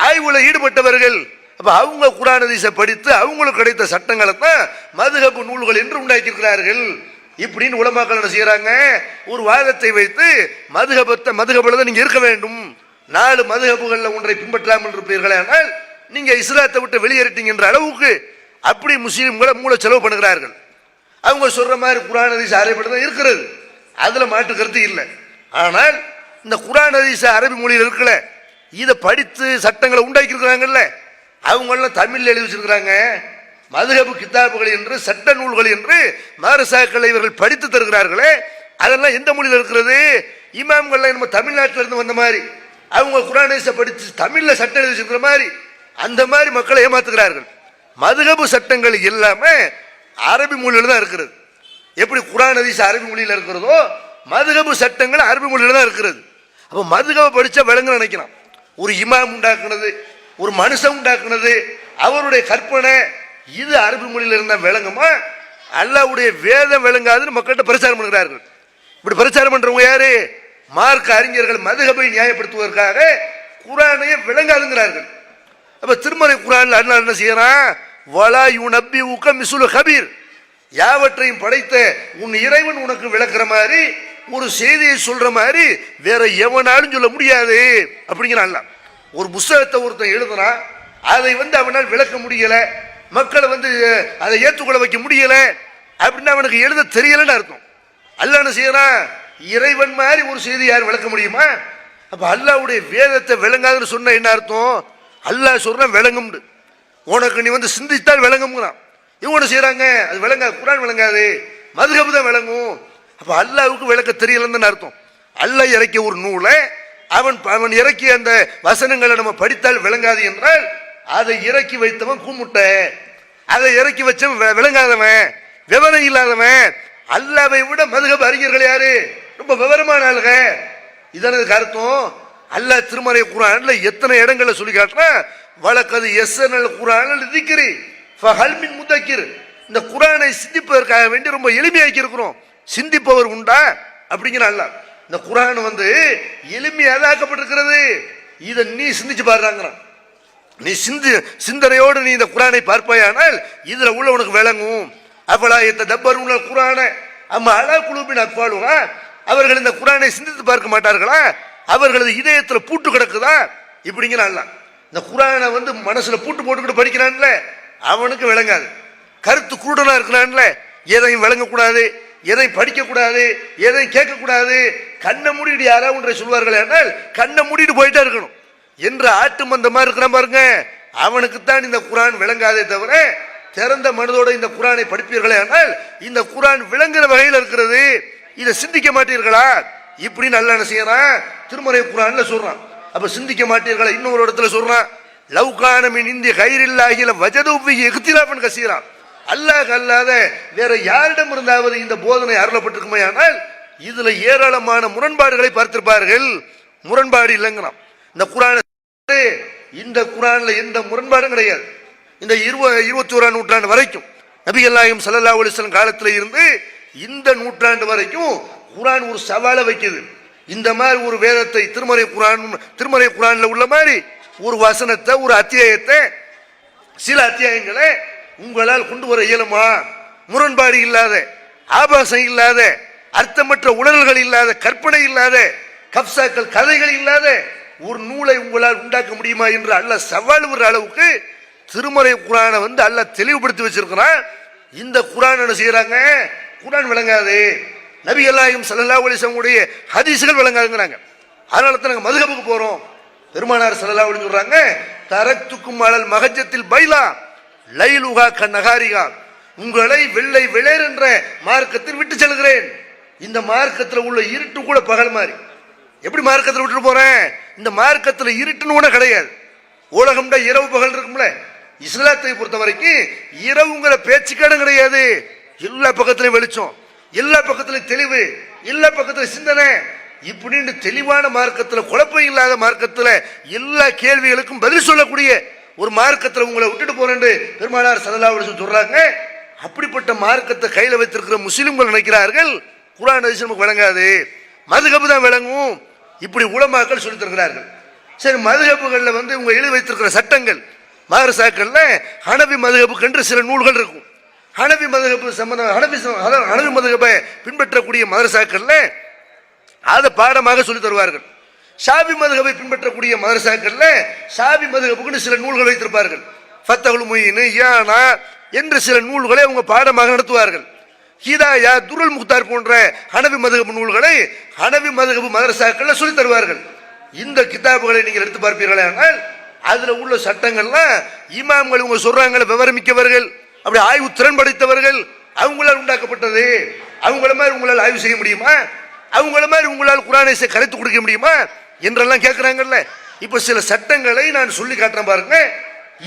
ஆய்வுல ஈடுபட்டவர்கள். அப்ப அவங்க குர்ஆன் ஹதீஸை படித்து அவங்களுக்கு கிடைத்த சட்டங்களை தான் மதுஹப் நூல்கள் என்று உண்டாக்கி இருக்கிறார்கள். இப்படின்னு உலமாக்கள் என்ன செய்யறாங்க, ஒரு வாதத்தை வைத்து மதுஹப்ல தான் நீங்க இருக்க வேண்டும், 4 மதுஹபுகள்ல ஒன்றை பின்பற்றலாம் என்று இருப்பீர்களே ஆனால் நீங்க இஸ்லாத்தை விட்டு வெளியேறிட்டீங்க என்ற அளவுக்கு அப்படி முஸ்லிம்களை மூளை செலவு பண்ணுகிறார்கள். அவங்க சொல்ற மாதிரி குர்ஆன் ஹதீஸ் அரபியில் தான் இருக்கிறது, அதுல மாற்று கருத்து இல்லை. ஆனால் இந்த குர்ஆன் ஹதீஸ் அரபி மொழியில் இருக்கல, இதை படித்து சட்டங்களை உண்டாக்கி இருக்கிறாங்கல்ல, அவங்க எல்லாம் தமிழ்ல எழுதி வச்சிருக்கிறாங்க. மதுஹப் கிதாபுகள் என்று சட்ட நூல்கள் என்று மதரசாக்கள் இவர்கள் படித்து தருகிறார்களே, அதெல்லாம் எந்த மொழியில் இருக்கிறது? இமாம்கள் நம்ம தமிழ்நாட்டில இருந்து வந்த மாதிரி அவங்க குர்ஆன் ஹதீஸை படித்து தமிழ்ல சட்டம் எழுதி வச்சிருக்கிற மாதிரி அந்த மாதிரி மக்களை ஏமாத்துகிறார்கள். மதுஹப் சட்டங்கள் எல்லாமே அரபி மொழியில தான் இருக்கிறது. எப்படி குர்ஆன் ஹதீஸ் அரபி மொழியில இருக்கிறதோ மதுஹப் சட்டங்கள் அரபி மொழியில தான் இருக்கிறது. அப்ப மதுஹப் படிச்சா விளங்க நினைக்கலாம். ஒரு இமாம் உண்டாக்குனது, ஒரு மனுஷன் உண்டாக்குனது, அவருடைய கற்பனை, இது அரபி மொழியில இருந்தா விளங்குமா? அல்லாஹ்வுடைய வேதம் விளங்காதுன்னு மக்கள்கிட்ட பிரச்சாரம் பண்ணுகிறார்கள். இப்படி பிரச்சாரம் பண்றவங்க யாரு? மார்க்க அறிஞர்கள் மதுஹபை நியாயப்படுத்துவதற்காக குர்ஆனையே விளங்காதுங்கிறார்கள். அப்ப திருமறை குர்ஆன்ல அல்லாஹ் என்ன செய்யறான், வலா யுனப்பிஉக மிஸ்லு கபீர், யாவற்றையும் படைத்த உன் இறைவன் உனக்கு விளக்குற மாதிரி ஒரு செய்தியை சொல்ற மாதிரி வேற எவனாலும் சொல்ல முடியாது அப்படிங்கிறான். ஒரு புத்தகத்தை ஒருத்தன் எழுதுறான், அதை அவனால் விளக்க முடியல, மக்களை அதை ஏற்றுக்கொள்ள வைக்க முடியல அப்படின்னு அவனுக்கு எழுத தெரியலன்னு அர்த்தம். அல்லாஹ் என்ன செய்யறான், இறைவன் மாதிரி ஒரு செய்தி யார் விளக்க முடியுமா? அப்ப அல்லாஹ்வுடைய வேதத்தை விளங்காதுன்னு சொன்ன என்ன அர்த்தம்? அல்லாஹ் சொல்ற விளங்கும், உனக்கு நீ சிந்தித்தால் விளங்கும்ங்கிறான். இவங்க என்ன செய்யறாங்க, அது விளங்காது, குர்ஆன் விளங்காது, மதுஹப் தான் விளங்கும். அப்ப அல்லாஹ்வுக்கு விளக்க தெரியலன்னு அர்த்தம். அல்லாஹ் இறக்கிய ஒரு நூலை அவன் இறக்கிய அந்த வசனங்களை நம்ம படித்தால் விளங்காது என்றால் அதை இறக்கி வைத்தவன் கூமுட்டை, அதை இறக்கி வச்சவன் விளங்காதவன், விவரம் இல்லாதவன், அல்லாவை விட மதுஹப் அறிஞர்கள் யாரு? ரொம்ப விவரமான ஆளுங்க. இதனது அர்த்தம் அல்லாஹ் திருமறை குர்ஆன்ல எத்தனை இடங்கள்ல சொல்லி காட்டுறான், வலக்கது யஸ்ஸனல் குர்ஆனல் ذிக்ரி ஃபஹல் மின் முதக்கிர். இந்த குர்ஆனை சிந்திப்பதற்காக வேண்டி ரொம்ப எளிமையாக்கி இருக்கிறோம். சிந்திப்பவர் உண்டா அப்படிங்கிற அல்லாஹ். இந்த குர்ஆன் எளிமையாக்கப்பட்டிருக்கிறது. இதை நீ சிந்திச்சு பாருங்கிறான். நீ சிந்தனையோடு நீ இந்த குர்ஆனை பார்ப்பாயானால் இதுல உள்ள உனக்கு விளங்கும். அஃபலா யததப்பருனல் குர்ஆன அம்மா அலா குலூபின் அக்ஃபாலுஹா. அவர்கள் இந்த குர்ஆனை சிந்தித்து பார்க்க மாட்டார்களா? அவர்களது இதயத்துல பூட்டு கிடக்குதா? இப்படிங்கிற அல்லாஹ். இந்த குர்ஆனை மனசுல பூட்டு போட்டுக்கிட்டு படிக்கிறான்ல, அவனுக்கு விளங்காது. கருத்து குருடனா இருக்கிறான்ல, எதையும் விளங்கக்கூடாது, எதையும் படிக்க கூடாது, எதையும் கேட்க கூடாது. கண்ணை மூடிட்டு யாராவது ஒன்றை சொல்வார்கள் என்றால் கண்ணை மூடிட்டு போயிட்டே இருக்கணும் என்ற ஆட்டு மந்த மாதிரி இருக்கிறான் பாருங்க. அவனுக்கு தான் இந்த குர்ஆன் விளங்காதே தவிர, திறந்த மனதோட இந்த குர்ஆனை படிப்பீர்களே ஆனால் இந்த குர்ஆன் விளங்குற வகையில் இருக்கிறது. இதை சிந்திக்க மாட்டீர்களா? இப்படி நல்லா என்ன செய்யறான், திருமறை குர்ஆன்ல சொல்றான். அப்ப சிந்திக்க மாட்டீர்களா? இன்னொரு இடத்துல சொல்றான், லவ்கான மின் இந்திய கைரில்லாகில வஜது இக்திலாஃபன் கசீரா. அல்லாஹ் அல்லாத வேற யாரிடம் இருந்தாவது இந்த போதனை அருளப்பட்டிருக்குமே ஆனால் இதுல ஏராளமான முரண்பாடுகளை பார்த்திருப்பார்கள். முரண்பாடு இல்லைங்கிறான் இந்த குர்ஆன். இந்த குர்ஆன்ல எந்த முரண்பாடும் கிடையாது. இந்த 21ஆம் நூற்றாண்டு வரைக்கும் நபிகள் நாயகம் ஸல்லல்லாஹு அலைஹி வஸல்லம் காலத்துல இருந்து இந்த நூற்றாண்டு வரைக்கும் குர்ஆன் ஒரு சவாலை வைக்குது. இந்த மாதிரி ஒரு வேதத்தை திருமறை குர்ஆன்ல உள்ள மாதிரி ஒரு வசனத்தை, ஒரு அத்தியாயத்தை, சில அத்தியாயங்களை உங்களால் கொண்டு வர இயலுமா? முரண்பாடு இல்லாத, ஆபாசம் இல்லாத, அர்த்தமற்ற உணர்வுகள் இல்லாத, கற்பனை இல்லாத, கப்சாக்கள் கதைகள் இல்லாத ஒரு நூலை உங்களால் உண்டாக்க முடியுமா என்று அல்லாஹ் சவால் விடுற அளவுக்கு திருமறை குர்ஆனை அல்லாஹ் தெளிவுபடுத்தி வச்சிருக்கிறான். இந்த குர்ஆன் என்ன செய்யறாங்க, குர்ஆன் விளங்காது, நபிகள் நாயகம் ஸல்லல்லாஹு அலைஹி வஸல்லம் உடைய ஹதீஸ்கள் விளங்காதுங்கறாங்க. அதனால தான் நாங்க மதுஹபுக்கு போறோம். பெருமானார் ஸல்லல்லாஹு அலைஹி சொல்றாங்க, தரக்துக்கும் அலல் மஹஜத்தில் பைலா லைலுஹா கநஹாரிஹா. உங்களை வெள்ளை வெளேர் என்ற மார்க்கத்தில் விட்டு செல்கிறேன். இந்த மார்க்கத்தில் உள்ள இருட்டு கூட பகல் மாதிரி. எப்படி மார்க்கத்தில் விட்டு போறேன்? இந்த மார்க்கத்தில் இருட்டுன்னு கூட கிடையாது. உலகம்டா இரவு பகல் இருக்கும்ல. இஸ்லாத்தை பொறுத்த வரைக்கும் இரவுங்கிற பேச்சுக்காடும் கிடையாது. எல்லா பக்கத்திலையும் வெளிச்சம், எல்லா பக்கத்திலையும் தெளிவு, எல்லா பக்கத்திலும் சிந்தனை. இப்படின்னு தெளிவான மார்க்கத்தில், குழப்பம் இல்லாத மார்க்கத்தில், எல்லா கேள்விகளுக்கும் பதில் சொல்லக்கூடிய ஒரு மார்க்கத்தில் உங்களை விட்டுட்டு போறேன் பெருமானார் ஸல்லல்லாஹு அலைஹி வஸல்லம் சொல்றாங்க. அப்படிப்பட்ட மார்க்கத்தை கையில வைத்திருக்கிற முஸ்லிம்கள் நினைக்கிறார்கள் குர்ஆன் ஹதீஸ் நமக்கு விளங்காது, மதுஹப் தான் விளங்கும். இப்படி உலமாக்கள் சொல்லி தருகிறார்கள். சரி, மதுஹப்கள்ல உங்க எழுதி வைத்திருக்கிற சட்டங்கள், மதரசாக்கள்ல ஹனபி மதுஹபுக்கு என்று சில நூல்கள் இருக்கும். ஹனபி மதுஹப் சம்பந்தம், ஹனபி மதுஹபை பின்பற்றக்கூடிய மதரசாக்கள்ல அதை பாடமாக சொல்லி தருவார்கள். ஷாபி மதுஹபை பின்பற்றக்கூடிய மதரசாக்கள்ல ஷாபி மதுஹபுக்கு சில நூல்கள் வைத்திருப்பார்கள். ஃபத்ஹுல் முயின், யானா என்று சில நூல்களை அவங்க பாடமாக நடத்துவார்கள். ஹிதாயா, துருல் முக்தார் போன்ற ஹனபி மதுஹப் நூல்களை ஹனபி மதுஹப் மதரசாக்கள்ல சொல்லி தருவார்கள். இந்த கிதாபுகளை நீங்கள் எடுத்து பார்ப்பீர்களே ஆனால் அதுல உள்ள சட்டங்கள்லாம் இமாம்கள் இவங்க சொல்றாங்க விவரமிக்கவர்கள், அப்படி ஆய்வு திறன் படைத்தவர்கள், அவங்களால் உண்டாக்கப்பட்டது. அவங்கள மாதிரி உங்களால் ஆய்வு செய்ய முடியுமா? அவங்கள மாதிரி உங்களால் குர்ஆனை கரைத்து கொடுக்க முடியுமா என்றெல்லாம் கேட்கிறாங்கல்ல. இப்ப சில சட்டங்களை நான் சொல்லி காட்டுறேன் பாருங்க.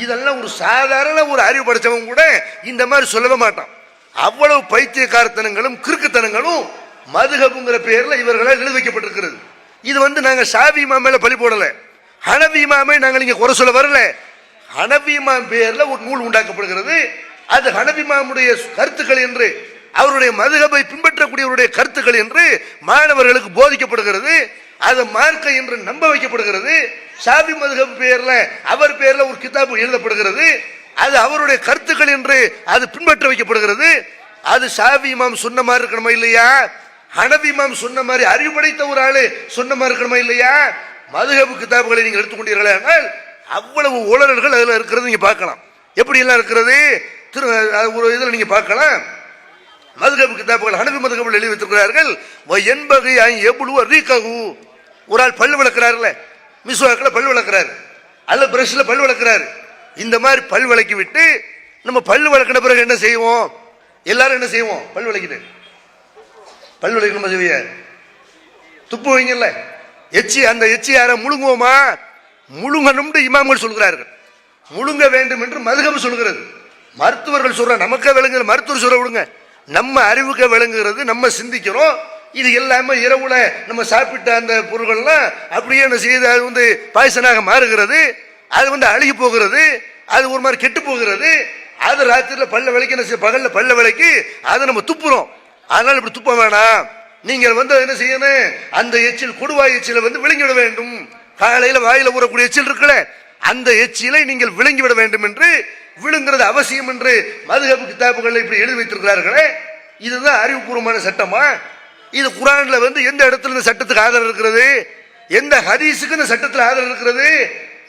இதெல்லாம் ஒரு சாதாரண ஒரு அறிவு படைச்சவங்க கூட இந்த மாதிரி சொல்லவே மாட்டான். அவ்வளவு பைத்தியக்காரத்தனங்களும் கிறுக்குத்தனங்களும் மதுஹப்ங்கிற பெயர்ல இவர்களால் எழுதி வைக்கப்பட்டிருக்கிறது. இது நாங்க ஷாஃபி இமாம் மேல பழி போடல, ஹனபி இமாமை நாங்கள் இங்க குறை சொல்ல வரல. ஹனபி இமாம் பெயர்ல ஒரு நூல் உண்டாக்கப்படுகிறது. அது ஹனபி இமாமுடைய கருத்துக்கள் என்று, அவருடைய மதுஹபை பின்பற்றக்கூடியவருடைய கருத்துக்கள் என்று மாணவர்களுக்கு போதிக்கப்படுகிறது. அது மார்க்க என்று நம்ப வைக்கப்படுகிறது. ஷாஃபி மதுஹப் பெயர்ல, அவர் பெயர்ல ஒரு கிதாபு எழுதப்படுகிறது. அது அவருடைய கருத்துக்கள் என்று அது பின்பற்ற வைக்கப்படுகிறது. அது ஷாஃபி இமாம் சொன்ன மாதிரி இருக்கணுமா இல்லையா? ஹனபி இமாம் சொன்ன மாதிரி அறிவு படைத்த ஒரு ஆளு சொன்ன மாதிரி இருக்கணுமா இல்லையா? மதுஹப் கிதாபுகளை நீங்க எடுத்துக்கொண்டீர்களே ஆனால் அவ்வளவு உளறல்கள் அதுல இருக்கிறது நீங்க பார்க்கலாம். எப்படி எல்லாம் இருக்கிறது ஒரு இதுல நீங்க பார்க்கலாம். மதுஹப் கிதாபுகள் ஹனபி மதுஹபில் எழுதி வைத்திருக்கிறார்கள். என்பகை எவ்வளவு ரீககு, ஒரு ஆள் பல்லு விளக்குறாருல, மிஸ்வாக்கில் பல்லு விளக்குறாரு, அல்ல பிரஷ்ல பல்லு விளக்குறாரு. இந்த மாதிரி பல் விளக்கி விட்டு நம்ம பல்லு விளக்கின பிறகு என்ன செய்வோம்? எல்லாரும் என்ன செய்வோம்? பல் விளக்கிட்டு பல் விளக்கணும் செய்விய துப்பு வைங்கல்ல, எச்சி, அந்த எச்சி யார முழுங்குவோமா? முழுங்கணும் இமாம்கள் சொல்கிறார்கள். முழுங்க வேண்டும் என்று மதுஹப் சொல்கிறது. மருத்துவர்கள் சொல்ற நமக்கே விளங்குது, மருத்துவர் சொல்ல விடுங்க. நம்ம அறிவுக்கு விளங்குகிறது, நம்ம சிந்திக்கிறோம். இது எல்லாமே இரவுல நம்ம சாப்பிட்ட அந்த பொருள்கள்லாம் அப்படியே என்ன செய்யுது, அது வந்து பாய்சனாக மாறுகிறது, அது வந்து அழுகி போகிறது, அது ஒரு மாதிரி கெட்டு போகிறது. அது ராத்திரில பல்ல விலைக்கு என்ன செய்ய, பகல்ல பல்ல விலைக்கு அதை நம்ம துப்புறோம். அதனால இப்படி துப்ப வேணாம். நீங்கள் வந்து என்ன செய்யணும், அந்த எச்சில் கொடுவாய் எச்சில வந்து விழுங்கிவிட வேண்டும். காலையில வாயில ஊறக்கூடிய எச்சில் இருக்குல்ல, அந்த எச்சிலை நீங்கள் விழுங்கிவிட வேண்டும் என்று, விழுங்குறது அவசியம் என்று மதுஹப் கிதாபுகள் இப்படி எழுதி வைத்திருக்கிறார்களே, இதுதான் அறிவுபூர்வமான சட்டமா? இது குர்ஆன்ல வந்து எந்த இடத்துல இந்த சட்டத்துக்கு ஆதரவு இருக்கிறது, எந்த ஹதீஸுக்கு இந்த சட்டத்தில் ஆதரவு இருக்கிறது?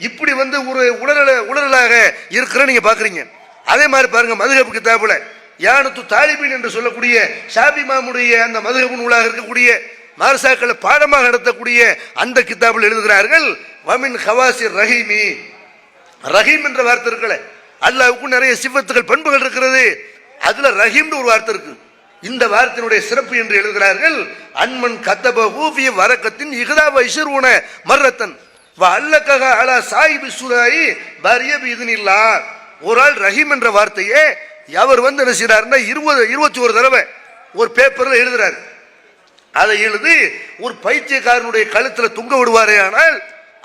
இப்படி வந்து ஒரு உளறலாக இருக்கிற நீங்க பாக்குறீங்க. அதே மாதிரி பாருங்க, மதுஹப் கிதாபுல யானத்து தாலிபின் என்று சொல்லக்கூடிய ஷாபி இமாமுடைய அந்த மதுஹப் நூலாக இருக்கக்கூடிய மார்சாக்களை பாடமாக நடத்தக்கூடிய அந்த கிதாபில் எழுதுகிறார்கள், வமின் ஹவாசிர் ரஹீமி, ரஹீம் என்ற வார்த்தை இருக்கல, அல்லாஹ்வுக்கு நிறைய சிஃபத்துகள் பண்புகள் இருக்கிறது, அதுல ரஹீம்னு ஒரு வார்த்தை இருக்கு. இந்த வார்த்தையினுடைய சிறப்பு என்று எழுதுகிறார்கள், அன்மன் கத்தபஹு ஃபீ வரக்கத்தின் இஹ்தா வ மர்ரத்தன் வ அல்லகஹ அலா சாயிபி சுதாயி பரிய பிஇذنில்லாஹ். ஒரு ஆள் ரஹீம் என்ற வார்த்தையே அவர் வந்து என்ன செய்றாருன்னா 21 தடவை ஒரு பேப்பர்ல எழுதுறாரு. அதை எழுதி ஒரு பைத்தியக்காரனுடைய கழுத்துல தொங்க விடுவாரே, ஆனால்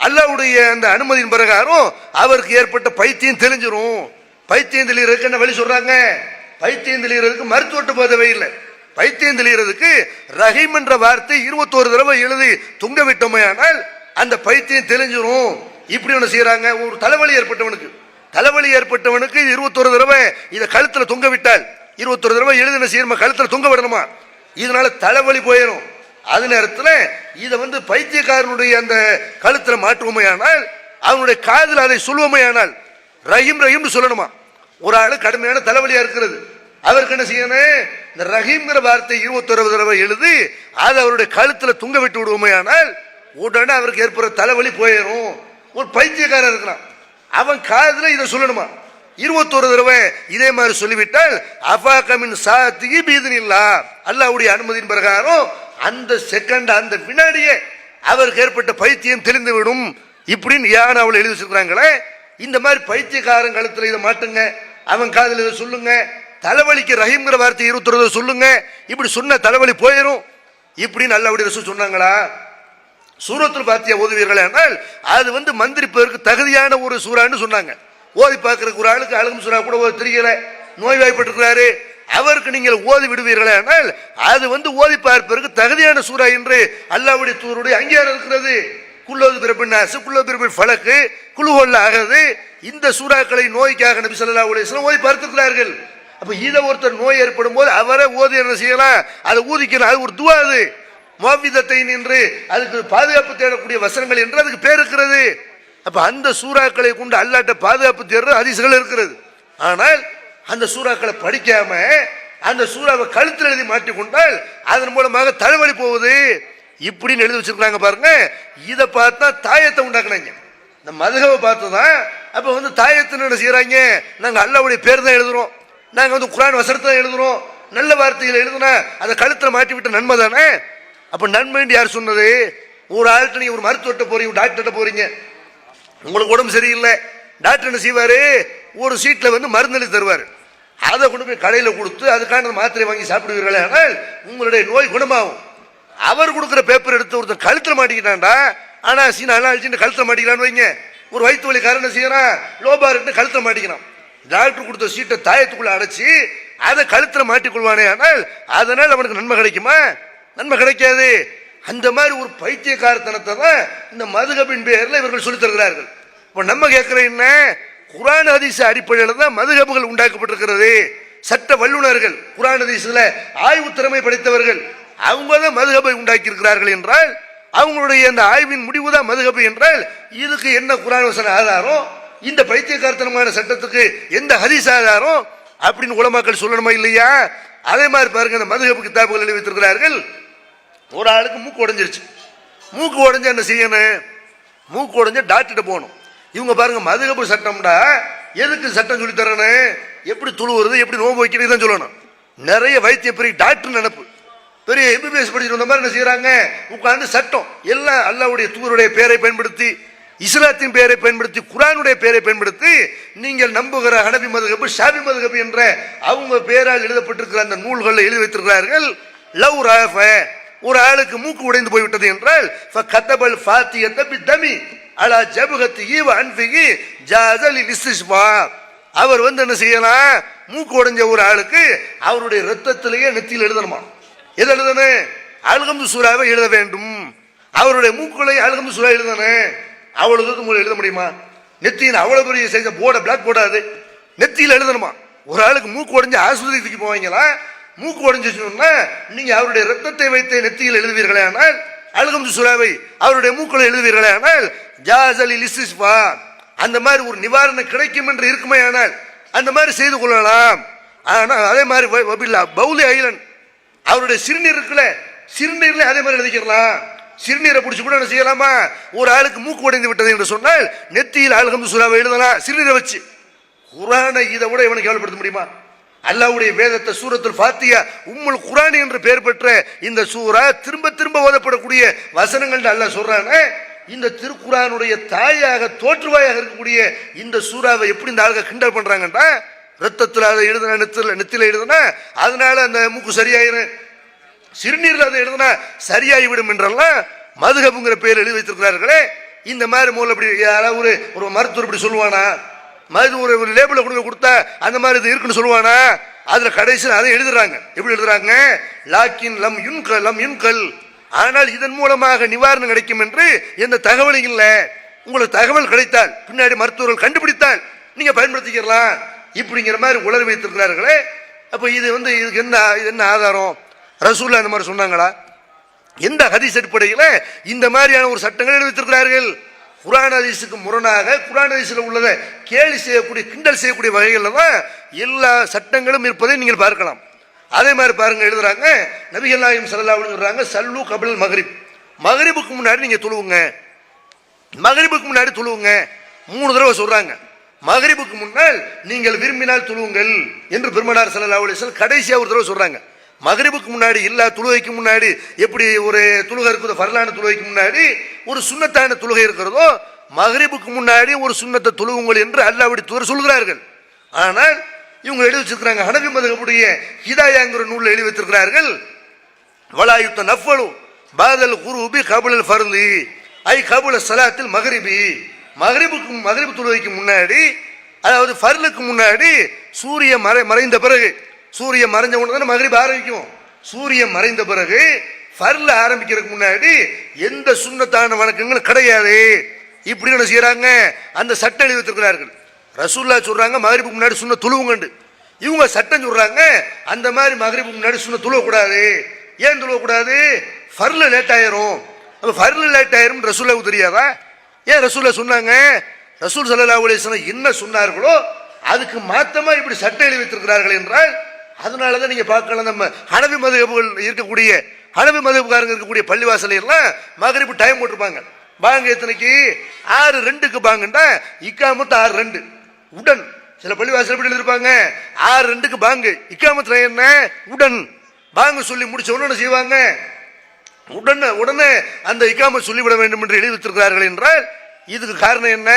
அல்லாஹ்வுடைய அந்த அனுமதியின் பிரகாரம் அவருக்கு ஏற்பட்ட பைத்தியம் தெளிஞ்சிரும். பைத்தியம் தெளிகிறதுக்கு என்ன வழி சொல்றாங்க? பைத்தியம் தெளிகிறதுக்கு மருத்துவ தேவை இல்லை. பைத்தியம் தெளிகிறதுக்கு ரஹீம் என்ற வார்த்தை 21 தடவை எழுதி தொங்க விட்டோமே, ஆனால் அந்த பைத்தியம் தெளிஞ்சிரும். இப்படி ஒன்று செய்யறாங்க. ஒரு தலைவலி ஏற்பட்டவனுக்கு 21 தடவை இதை கழுத்துல தொங்க விட்டால், 21 தடவை எழுதி என்ன செய்யணுமா, கழுத்துல தொங்க விடணுமா, இதனால தலைவலி போயிடும். அது நேரத்தில் இதை வந்து பைத்தியக்காரனுடைய அந்த கழுத்துல மாற்றுவோமையானால், அவனுடைய காதில் அதை சொல்லுவோமையானால் ரஹீம் ரஹீம்னு சொல்லணுமா. ஒரு ஆளு கடுமையான தலைவலியா இருக்கிறது, அவருக்கு என்ன செய்யணும், இந்த ரஹீம்ங்கிற வார்த்தை 21 தடவை எழுதி அதை அவருடைய கழுத்துல தொங்க விட்டு விடுவோமையானால் உடனே அவருக்கு ஏற்படுற தலைவலி போயிடும். ஒரு பைத்தியக்காரன் இருக்கிறான், அவன் காதுல இதை சொல்லணுமா, 21 தடவை இதே மாதிரி சொல்லிவிட்டால் அஃபாகமின் சாத்திகி பிஇذنில்லாஹ், அல்லாஹ்வுடைய அனுமதியின் பிரகாரம் அந்த செகண்ட் அந்த வினாடியே அவருக்கு ஏற்பட்ட பைத்தியம் தெளிந்து விடும். இப்படின்னு யான் அவள் எழுதி வச்சிருக்கிறாங்களே, இந்த மாதிரி பைத்தியக்காரன் கழுத்துல இதை மாட்டுங்க, அவன் காதுல இதை சொல்லுங்க, தலைவலிக்கு ரஹீம்ங்கிற வார்த்தை 21 தடவை சொல்லுங்க, இப்படி சொன்ன தலைவலி போயிடும். இப்படின்னு அல்லாஹ்வுடைய ரசூல் சொன்னாங்களா? சூரத்துல் பாத்தியா ஓதுவீர்கள் ஆனால் அது வந்து மந்திரிப்பதற்கு தகுதியான ஒரு சூறான்னு சொன்னாங்க. ஓதி பார்க்கிற ஒரு ஆளுக்கு அழகும் சூறா கூட ஓதி தெரியல, நோய்வாய்ப்பட்டிருக்கிறாரு, அவருக்கு நீங்கள் ஓதி விடுவீர்களே ஆனால் அது வந்து ஓதி பார்ப்பதற்கு தகுதியான சூறா என்று அல்லாஹ்வுடைய தூதருடைய அங்கீகாரம் இருக்கிறது. குல்லோது பிறப்பின் நாசு, குல்லோது பிறப்பின் ஃபலக்கு, குலுஹொல்ல ஆகிறது. இந்த சூறாக்களை நோய்க்காக நபி ஸல்லல்லாஹு அலைஹி வஸல்லம் ஓதி பார்த்திருக்கிறார்கள். அப்ப இதை ஒருத்தர் நோய் ஏற்படும் போது அவரை ஓதி என்ன செய்யலாம், அதை ஊதிக்கலாம். அது ஒரு துவா, அது முஅவ்விதத்தை என்று அதுக்கு பாதுகாப்பு தேடக்கூடிய வசனங்கள் என்று அதுக்கு பேர் இருக்கிறது. அப்ப அந்த சூறாக்களை கொண்டு அல்லாஹ்ட்ட பாதுகாப்பு தேடுற ஹதீஸ்கள் இருக்கிறது. ஆனால் அந்த சூறாக்களை படிக்காம அந்த சூறாவை கழுத்தில் எழுதி மாட்டிக்கொண்டால் அதன் மூலமாக தலைவலி போகுது. இப்படின்னு எழுதி வச்சிருக்காங்க பாருங்க. இதை பார்த்தா தாயத்தை உண்டாக்குனாங்க. இந்த மதுஹபை பார்த்துதான் அப்ப வந்து தாயத்துன்னு என்ன செய்யறாங்க, நாங்க அல்லாஹ்வுடைய பேர் தான் எழுதுறோம், நாங்க வந்து குர்ஆன் வசனத்தை தான் எழுதுறோம், நல்ல வார்த்தைகளை எழுதுனா அதை கழுத்துல மாட்டி விட்ட நன்மை தானே. அப்ப நன்மைன்னு யார் சொன்னது? ஒரு ஆள்கிட்ட நீங்க ஒரு மருத்துவர்கிட்ட போறீங்க, டாக்டர்கிட்ட போறீங்க, உங்களுக்கு உடம்பு சரியில்லை, டாக்டர் என்ன செய்வாரு, ஒரு சீட்ல வந்து மருந்து எழுதி தருவாரு, அதை கொண்டு போய் கடையில கொடுத்து அதுக்கான மாத்திரை வாங்கி சாப்பிடுவீர்களே, ஆனால் உங்களுடைய நோய் குணமாகும். அவர் கொடுக்குற பேப்பர் எடுத்து ஒருத்தர் கழுத்துல மாட்டிக்கிட்டான்டா, ஆனா அனாலஜின்னு கழுத்துல மாட்டிக்கிறான்னு வைங்க, ஒரு வயிற்று வலி காரணம் செய்யறான், லோபாருன்னு கழுத்துல மாட்டிக்கிறான். டாக்டர் கொடுத்த சீட்டை தாயத்துக்குள்ள அடைச்சி அதை கழுத்துல மாட்டிக்கொள்வானே, ஆனால் அதனால் அவனுக்கு நன்மை கிடைக்குமா? நன்மை கிடைக்காது. அந்த மாதிரி ஒரு பைத்தியக்காரத்தனத்தை தான் இந்த மதுஹபின் பேர்ல இவர்கள் சொல்லித் தருகிறார்கள். இப்ப நம்ம கேட்கிற என்ன, குர்ஆன் ஹதீஸ் அடிப்படையில் தான் மதுஹபுகள் உண்டாக்கப்பட்டிருக்கிறது. சட்ட வல்லுநர்கள், குர்ஆன் ஹதீஸ்ல ஆய்வு திறமை படைத்தவர்கள், அவங்க தான் மதுஹபை உண்டாக்கி இருக்கிறார்கள் என்றால் அவங்களுடைய அந்த ஆய்வின் முடிவு தான் மதுஹப் என்றால் இதுக்கு என்ன குர்ஆன் வசன ஆதாரம், இந்த பைத்தியக்காரத்தனமான சட்டத்துக்கு எந்த ஹதீஸ் ஆதாரம் அப்படின்னு உலமாக்கள் சொல்லணுமா இல்லையா? அதே மாதிரி பாருங்க, இந்த மதுஹப் கிதாபுகள் எழுதி வைத்திருக்கிறார்கள். ஒரு ஆளுக்கு மூக்கு உடைஞ்சிருச்சு, மூக்கு உடைஞ்சா என்ன செய்யணும், மூக்கு உடைஞ்சா டாக்டர்கிட்ட போகணும். இவங்க பாருங்க மதுஹப் சட்டம்டா, எதுக்கு சட்டம் சொல்லி தரணும், எப்படி துழுவுறது, எப்படி நோம்பு வைக்கிறது தான் சொல்லணும். நிறைய வைத்தியம் பெரிய டாக்டர் நினைப்பு, பெரிய எம்பிபிஎஸ் படிச்சுட்டு வந்த மாதிரி என்ன செய்யறாங்க, உட்கார்ந்து சட்டம் எல்லாம் அல்லாஹ்வுடைய தூதருடைய பேரை பயன்படுத்தி இஸ்லாத்தின் பெயரை பயன்படுத்தி குர்ஆனுடைய பெயரை பயன்படுத்தி நீங்கள் நம்புகிற ஹனபி மதுஹப் ஷாஃபி மதுஹப் என்ற அவங்க பெயரால் எழுதப்பட்டிருக்கிற அந்த நூல்களை எழுதி வைத்திருக்கிறார்கள். லவ் ராஃப ஒரு ஆளுக்கு மூக்கு உடைந்து போய்விட்டது என்றால் ஃபகதபல் ஃபாத்தியத பித்தமி அலா ஜபஹத்திஹி வ அன்ஃபிஹி ஜாஸல் இஸ்திஸ்பா அவர் என்ன செய்யலாம், மூக்கு உடைஞ்ச ஒரு ஆளுக்கு அவருடைய ரத்தத்திலேயே நெத்தியில் எழுதணுமா. எது எழுதணும்? அல்ஹம்து சூராவை எழுத வேண்டும். அவருடைய மூக்குகளை அல்ஹம்து சூரா எழுதணும். அவ்வளவு தூரம் எழுத முடியுமா? நெத்தியில் அவ்வளவு பெரிய சைஸ போர்ட பிளாக் போடாது, நெத்தியில் எழுதணுமா. ஒரு ஆளுக்கு மூக்கு உடைஞ்சு ஆஸ்பத்திரிக்கு போவீங்களா? மூக்கு உடைஞ்சுன்னா நீங்க அவருடைய ரத்தத்தை வைத்து நெத்தியில் எழுதுவீர்களே ஆனால் அல்ஹம்து சூராவை அவருடைய மூக்களை எழுதுவீர்களே ஆனால் ஜாஸல் இஸ்திஸ்பா அந்த மாதிரி ஒரு நிவாரணம் கிடைக்கும் என்று இருக்குமே ஆனால் அந்த மாதிரி செய்து கொள்ளலாம். ஆனால் அதே மாதிரி பவுலி ஐலன் அவருடைய சிறுநீர் இருக்குல்ல, சிறுநீர்ல அதே மாதிரி எழுதிக்கலாம். சிறுநீரை பிடிச்சி கூட என்ன செய்யலாமா? ஒரு ஆளுக்கு மூக்கு உடைந்து விட்டது என்று சொன்னால் நெத்தியில் அல்ஹம்து சூராவை எழுதலாம் சிறுநீரை வச்சு. குர்ஆனை இதை விட இவனை கேவலப்படுத்த முடியுமா? அல்லாஹ்வுடைய வேதத்தை சூரத்துல் ஃபாத்தியா உம்முல் குர்ஆன் என்று பெயர் பெற்ற இந்த சூரா திரும்ப திரும்ப ஓதப்படக்கூடிய வசனங்கள் அல்லாஹ் சொல்றானே, இந்த திருக்குர்ஆனுடைய தாயாக தோற்றுவாயாக இருக்கக்கூடிய இந்த சூறாவை எப்படி இந்த ஆளுங்க கிண்டல் பண்றாங்கன்றா, ரத்தத்தில் அதை எழுதுனா நெத்தில எழுதுனா அதனால அந்த மூக்கு சரியாயிரும், சிறுநீரில் அதை எழுதுனா சரியாகிவிடும் என்றெல்லாம் மதுஹப்ங்கிற பெயர் எழுதி வைத்திருக்கிறார்களே. இந்த மாதிரி மூலம் அப்படி யாராவது ஒரு மருத்துவர் இப்படி சொல்லுவானா? மருந்து ஒரு லேபிள கொடுத்தா அந்த மாதிரி இது இருக்குன்னு சொல்லுவானா? அதுல கடைசியில் அதை எழுதுறாங்க. எப்படி எழுதுறாங்க? லாக்கின் லம் யுன்கல் ஆனால் இதன் மூலமாக நிவாரணம் கிடைக்கும் என்று எந்த தகவலும் இல்லை. உங்களுக்கு தகவல் கிடைத்தால் பின்னாடி மருத்துவர்கள் கண்டுபிடித்தால் நீங்க பயன்படுத்திக்கலாம் இப்படிங்கிற மாதிரி உளறி வைத்திருக்கிறார்களே. அப்ப இது இதுக்கு என்ன ஆதாரம்? ரசூலுல்லாஹ் இந்த மாதிரி சொன்னாங்களா? எந்த ஹதீஸ் அடிப்படையில் இந்த மாதிரியான ஒரு சட்டங்கள் எழுதி வைத்திருக்கிறார்கள்? குர்ஆன் ஹதீஸுக்கு முரணாக குர்ஆன் ஹதீஸில் உள்ளதை கேலி செய்யக்கூடிய கிண்டல் செய்யக்கூடிய வகைகளில் தான் எல்லா சட்டங்களும் இருப்பதை நீங்கள் பார்க்கலாம். அதே மாதிரி பாருங்க, எழுதுறாங்க நபிகள் நாயகம் ஸல்லல்லாஹு அலைஹி வஸல்லம் சொல்றாங்க சல்லு கபில் மக்ரிப், மக்ரிபுக்கு முன்னாடி நீங்க தொழுவுங்க, மக்ரிபுக்கு முன்னாடி தொழுவுங்க 3 தடவை சொல்றாங்க. மக்ரிபுக்கு முன்னால் நீங்கள் விரும்பினால் தொழுவுங்கள் என்று பெருமானார் ஸல்லல்லாஹு அலைஹி வஸல்லம் கடைசியா ஒரு தடவை சொல்றாங்க. மக்ரிபுக்கு முன்னாடி இல்ல தொழுகைக்கு முன்னாடி எப்படி ஒரு தொழுகை இருக்குதோ, ஃபர்லான தொழுகைக்கு முன்னாடி ஒரு சுன்னத்தான தொழுகை இருக்கிறதோ, மக்ரிபுக்கு முன்னாடி ஒரு சுன்னத்தை தொழுவுங்கள் என்று அல்லாஹ்வுடைய தூதர் சொல்கிறார்கள். ஆனால் இவங்க எழுதி வச்சிருக்கிறாங்க ஹனபி மதுஹபுடைய ஹிதாயாங்கிற நூலில் எழுதி வைத்திருக்கிறார்கள் வலாயுத்த நஃபலு பாதல் குருபி கபுல் ஃபர்லி ஐ கபுல் ஸலாத்தில் மக்ரிபி, மக்ரிபு தொழுகைக்கு முன்னாடி அதாவது ஃபர்லுக்கு முன்னாடி சூரிய மறைந்த பிறகு, சூரியன் மறைஞ்ச உடனே மக்ரிப் ஆரம்பிக்கும். சூரியன் மறைந்த பிறகு ஃபர்ல ஆரம்பிக்கிறதுக்கு முன்னாடி எந்த சுன்னத்தான வணக்கங்களும் கிடையாது. இப்படி என்ன செய்யறாங்க? அந்த சட்டம் எழுதி வைத்திருக்கிறார்கள். ரசூலுல்லாஹ் சொல்றாங்க மக்ரிபுக்கு முன்னாடி சுன்ன தொழுவுங்கண்டு. இவங்க சட்டம் சொல்றாங்க அந்த மாதிரி மக்ரிபுக்கு முன்னாடி சுன்ன தொழுவக்கூடாது. ஏன் தொழுவக்கூடாது? ஃபர்ல லேட் ஆயிரும். அப்ப ஃபர்ல லேட் ஆயிரும் ரசூலுல்லாஹ்வுக்கு தெரியாதா? ஏன் ரசூலுல்லாஹ் சொன்னாங்க? ரசூல் ஸல்லல்லாஹு அலைஹி வஸல்லம் என்ன சொன்னார்களோ அதுக்கு மாத்தமா இப்படி சட்டம் எழுதி வைத்திருக்கிறார்கள் என்றால் அதனாலதான் நீங்க பார்க்கலாம் நம்ம ஹனபி மதுஹபுகள் இருக்கக்கூடிய ஹனபி மதுஹப்காரங்க இருக்கக்கூடிய பள்ளிவாசல எல்லாம் மக்ரிப் டைம் போட்டிருப்பாங்க. பாங்க எத்தனைக்கு? 6:02க்கு பாங்கண்டா இக்காமத்து 6:02 உடன். சில பள்ளிவாசல் எப்படி எழுதிருப்பாங்க? 6:02க்கு பாங்கு, இக்காமத்துல என்ன உடன். பாங்க சொல்லி முடிச்ச உடனே செய்வாங்க உடனே அந்த இக்காமத் சொல்லிவிட வேண்டும் என்று எழுதி வைத்திருக்கிறார்கள் என்றால் இதுக்கு காரணம் என்ன?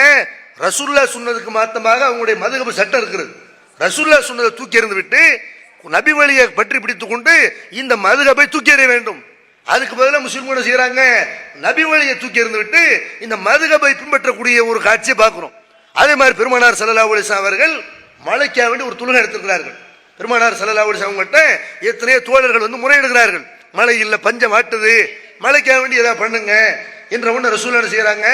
ரசூலுல்லாஹ் சொன்னதுக்கு மாத்தமாக அவங்களுடைய மதுஹப் சட்டம் இருக்கிறது. ரசூலுல்லாஹ் சொன்னதை தூக்கி எறிந்து விட்டு நபி வழியை பற்றி பிடித்துக் கொண்டு இந்த மதுஹபை தூக்கி எறிய வேண்டும். அதுக்கு பதிலாக முஸ்லிம்கள் செய்யறாங்க நபி வழியை தூக்கி எறிந்து விட்டு இந்த மதுஹபை பின்பற்றக்கூடிய ஒரு காட்சியை பார்க்கிறோம். அதே மாதிரி பெருமானார் ஸல்லல்லாஹு அலைஹி வஸல்லம் அவர்கள் மலைக்கா வேண்டி ஒரு தொழுகை எடுத்திருக்கிறார்கள். பெருமானார் ஸல்லல்லாஹு அலைஹி வஸல்லம் அவங்கள்ட்ட எத்தனையோ தோழர்கள் முறையிடுகிறார்கள், மழை இல்லை பஞ்சம் வாட்டுது, மலைக்கா வேண்டி ஏதாவது பண்ணுங்க என்ற ஒன்று ரசூலுல்லாஹ் என்ன செய்யறாங்க?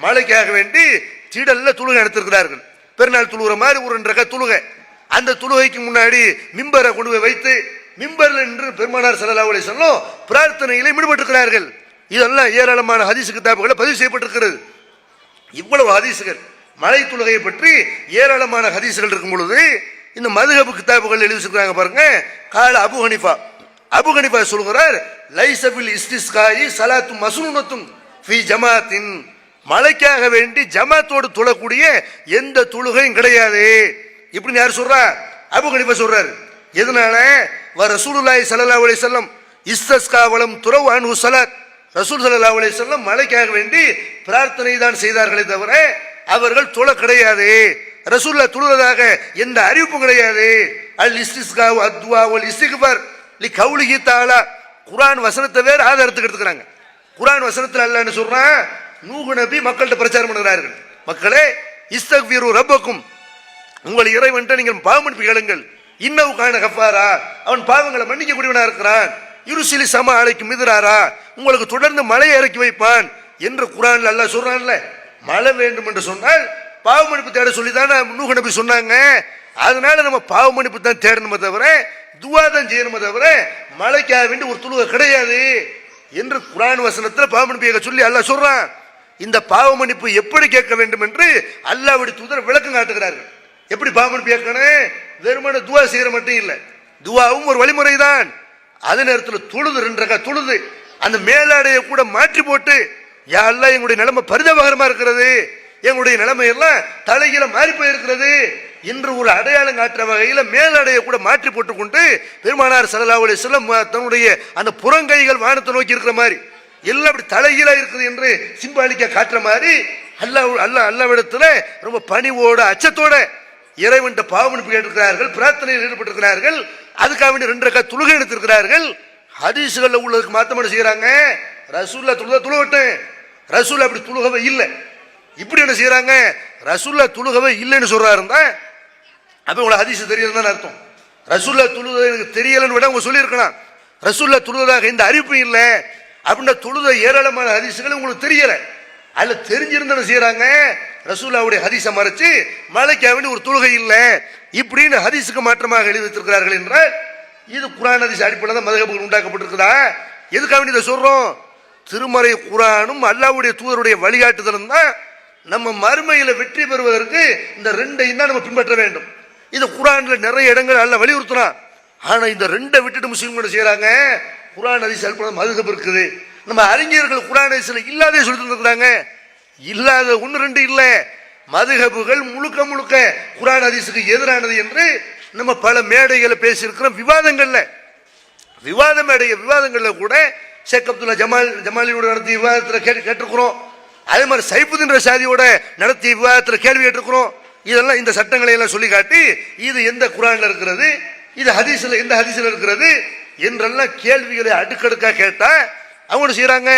மலைக்காக வேண்டி திடல்ல தொழுகை எடுத்திருக்கிறார்கள். பெருநாள் தொழுகிற மாதிரி ஒரு 2 ரக்காத் தொழுகை. அந்த தொழுகைக்கு முன்னாடி மிம்பரை கொண்டு போய் வைத்து மிம்பர்ல நின்று பெருமானார் ஸல்லல்லாஹு அலைஹி வஸல்லம் பிரார்த்தனையிலே ஈடுபட்டிருக்கிறார்கள். இதெல்லாம் ஏராளமான ஹதீஸ் கிதாபுகளை பதிவு செய்யப்பட்டிருக்கிறது. இவ்வளவு ஹதீசுகள் மலை தொழுகையை பற்றி ஏராளமான ஹதீசுகள் இருக்கும் பொழுது இந்த மதுஹப் கிதாபுகள் எழுதி வச்சிருக்காங்க பாருங்க. கால அபு ஹனீஃபா சொல்கிறார் லைஸ பில் இஸ்திஸ்காயி ஸலாத்து மஸ்னூனத்துன் ஃபீ ஜமாத்தின், மலைக்காக வேண்டி ஜமாத்தோடு தொழக்கூடிய எந்த தொழுகையும் கிடையாது. இப்படி யார் சொல்றா? அபு ஹனீஃபா சொல்றாரு. எதனால? ரசூலுல்லாஹி ஸல்லல்லாஹு அலைஹி வஸல்லம் இஸ்திஸ்கா வலம் துரவ் அன்ஹு ஸலாத், ரசூல் ஸல்லல்லாஹு அலைஹி வஸல்லம் மழைக்காக வேண்டி பிரார்த்தனை தான் செய்தார்களே தவிர அவர்கள் தொழ கிடையாது. ரசூலுல்லாஹ் தொழுவதாக எந்த அறிவிப்பும் கிடையாது. அல் இஸ்திஸ்கா அத்வா வல் இஸ்திக்பார் லி கௌலிஹி தஆலா, குர்ஆன் வசனத்தை வேற ஆதாரத்துக்கு எடுத்துக்கிறாங்க. குர்ஆன் வசனத்தில் அல்லாஹ் என்ன சொல்றான்? நூஹ் நபி மக்கள்கிட்ட பிரச்சாரம் பண்ணுகிறார்கள், மக்களே இஸ்தக்ஃபிரு ரப்பக்கும், உங்கள் இறைவன்ட்ட நீங்கள் பாவ மன்னிப்பு கேளுங்கள். இன்னவு கான கஃபாரா, அவன் பாவங்களை மன்னிக்க கூடியவனா இருக்கிறான். இருசிலி சம அலைக்கு மிதுராரா, உங்களுக்கு தொடர்ந்து மழையை இறக்கி வைப்பான் என்று குர்ஆன்ல அல்லாஹ் சொல்றான்ல. மழை வேண்டும் என்று சொன்னால் பாவ மன்னிப்பு தேட சொல்லி தான் நூஹ் நபி சொன்னாங்க. அதனால நம்ம பாவ மன்னிப்பு தான் தேடணுமே தவிர துவா தான் செய்யணுமே தவிர மழைக்காக வேண்டி ஒரு துளுவ கிடையாது என்று குர்ஆன் வசனத்தில் பாவ மன்னிப்பு கேட்க சொல்லி அல்லாஹ் சொல்றான். இந்த பாவ மன்னிப்பு எப்படி கேட்க வேண்டும் என்று அல்லாஹ்வுடைய தூதர் விளக்கம் காட்டுகிறார்கள். எப்படி பாவ மன்னிப்பு கேட்கணும்? வெறுமனே துவா செய்யற மட்டும் இல்லை, துவாவும் ஒரு வழிமுறை தான். அதே நேரத்தில் தொழுது 2 ரக்காத் தொழுது அந்த மேலாடையை கூட மாற்றி போட்டு, யா அல்லாஹ் எங்களுடைய நிலைமை பரிதாபகரமா இருக்கிறது, எங்களுடைய நிலைமை எல்லாம் தலைகீழ மாறி போயிருக்கிறது என்று ஒரு அடையாளம் காட்டுற வகையில் மேலாடையை கூட மாற்றி போட்டுக்கொண்டு பெருமானார் ஸல்லல்லாஹு அலைஹி வஸல்லம் தன்னுடைய அந்த புறங்கைகள் வானத்தை நோக்கி இருக்கிற மாதிரி எல்லாம் அப்படி தலைகீழா இருக்குது என்று சிம்பாலிக்கா காட்டுற மாதிரி அல்லாஹ்விடத்துல ரொம்ப பணிவோட அச்சத்தோட இறைவன்ட்ட பாவ மன்னிப்பு கேட்டிருக்கிறார்கள், பிரார்த்தனையில் ஈடுபட்டிருக்கிறார்கள். அதுக்காக வேண்டி 2 ரக்காத் தொழுகை எடுத்திருக்கிறார்கள். ஹதீஸ்கள்ல உள்ளதுக்கு மாத்தமா செய்யறாங்க, ரசூலுல்லாஹ் தொழுகட்டும், ரசூல் அப்படி தொழுகவே இல்லை. இப்படி என்ன செய்யறாங்க? ரசூலுல்லாஹ் தொழுகவே இல்லைன்னு சொல்றாருந்தா அப்ப உங்களுக்கு ஹதீஸ் தெரியலன்னு அர்த்தம். ரசூலுல்லாஹ் தொழுகை எனக்கு தெரியலன்னு விட அவங்க சொல்லியிருக்கலாம். ரசூலுல்லாஹ் தொழுவதாக இந்த அறிவிப்பு இல்லை அப்படின்னா தொழுத ஏராளமான ஹதீஸ்கள் உங்களுக்கு தெரியல. அதுல தெரிஞ்சிருந்தன செய்யறாங்க, ரசூலுல்லாஹ்வுடைய ஹதீஸை மறைச்சு மழைக்காக வேண்டி ஒரு தொழுகை இல்லை இப்படின்னு ஹதீஸுக்கு மாற்றமாக எழுதி வைத்திருக்கிறார்கள் என்றால் இது குர்ஆன் ஹதீஸ் அடிப்படையில் தான் மதுஹபுகள் உண்டாக்கப்பட்டிருக்குதா? எதுக்காக வேண்டி இதை சொல்றோம்? திருமறை குர்ஆனும் அல்லாஹ்வுடைய தூதருடைய வழிகாட்டுதலும் தான் நம்ம மறுமையில வெற்றி பெறுவதற்கு இந்த 2ஐயும் தான் நம்ம பின்பற்ற வேண்டும். இது குர்ஆன்ல நிறைய இடங்கள் அல்லாஹ் வலியுறுத்துறான். ஆனா இந்த 2ஐ விட்டுட்டு முஸ்லிம்கள் செய்யறாங்க, குர்ஆன் ஹதீஸ் அடிப்படையில் மதுஹப் இருக்குது. நம்ம அறிஞர்கள் குர்ஆன் ஹதீஸ்ல இல்லாதே சொல்லி தந்துருக்காங்க. இல்லாத 1 2 இல்ல, மதுஹபுகள் முழுக்க முழுக்க குர்ஆன் ஹதீஸுக்கு எதிரானது என்று நம்ம பல மேடைகளை பேசியிருக்கிறோம். விவாதங்கள்ல கூட ஷேக் அப்துல்லா ஜமாலியோட நடத்திய விவாதத்தில் கேட்டிருக்கிறோம். அதே மாதிரி சைஃபுதீன் ரஷாதியோட நடத்திய விவாதத்தில் கேள்வி கேட்டிருக்கிறோம். இதெல்லாம் இந்த சட்டங்களை எல்லாம் சொல்லி காட்டி இது எந்த குர்ஆன்ல இருக்கிறது, இது ஹதீஸ்ல எந்த ஹதீஸ்ல இருக்கிறது என்றெல்லாம் கேள்விகளை அடுக்கடுக்கா கேட்டா அவங்க செய்யறாங்க.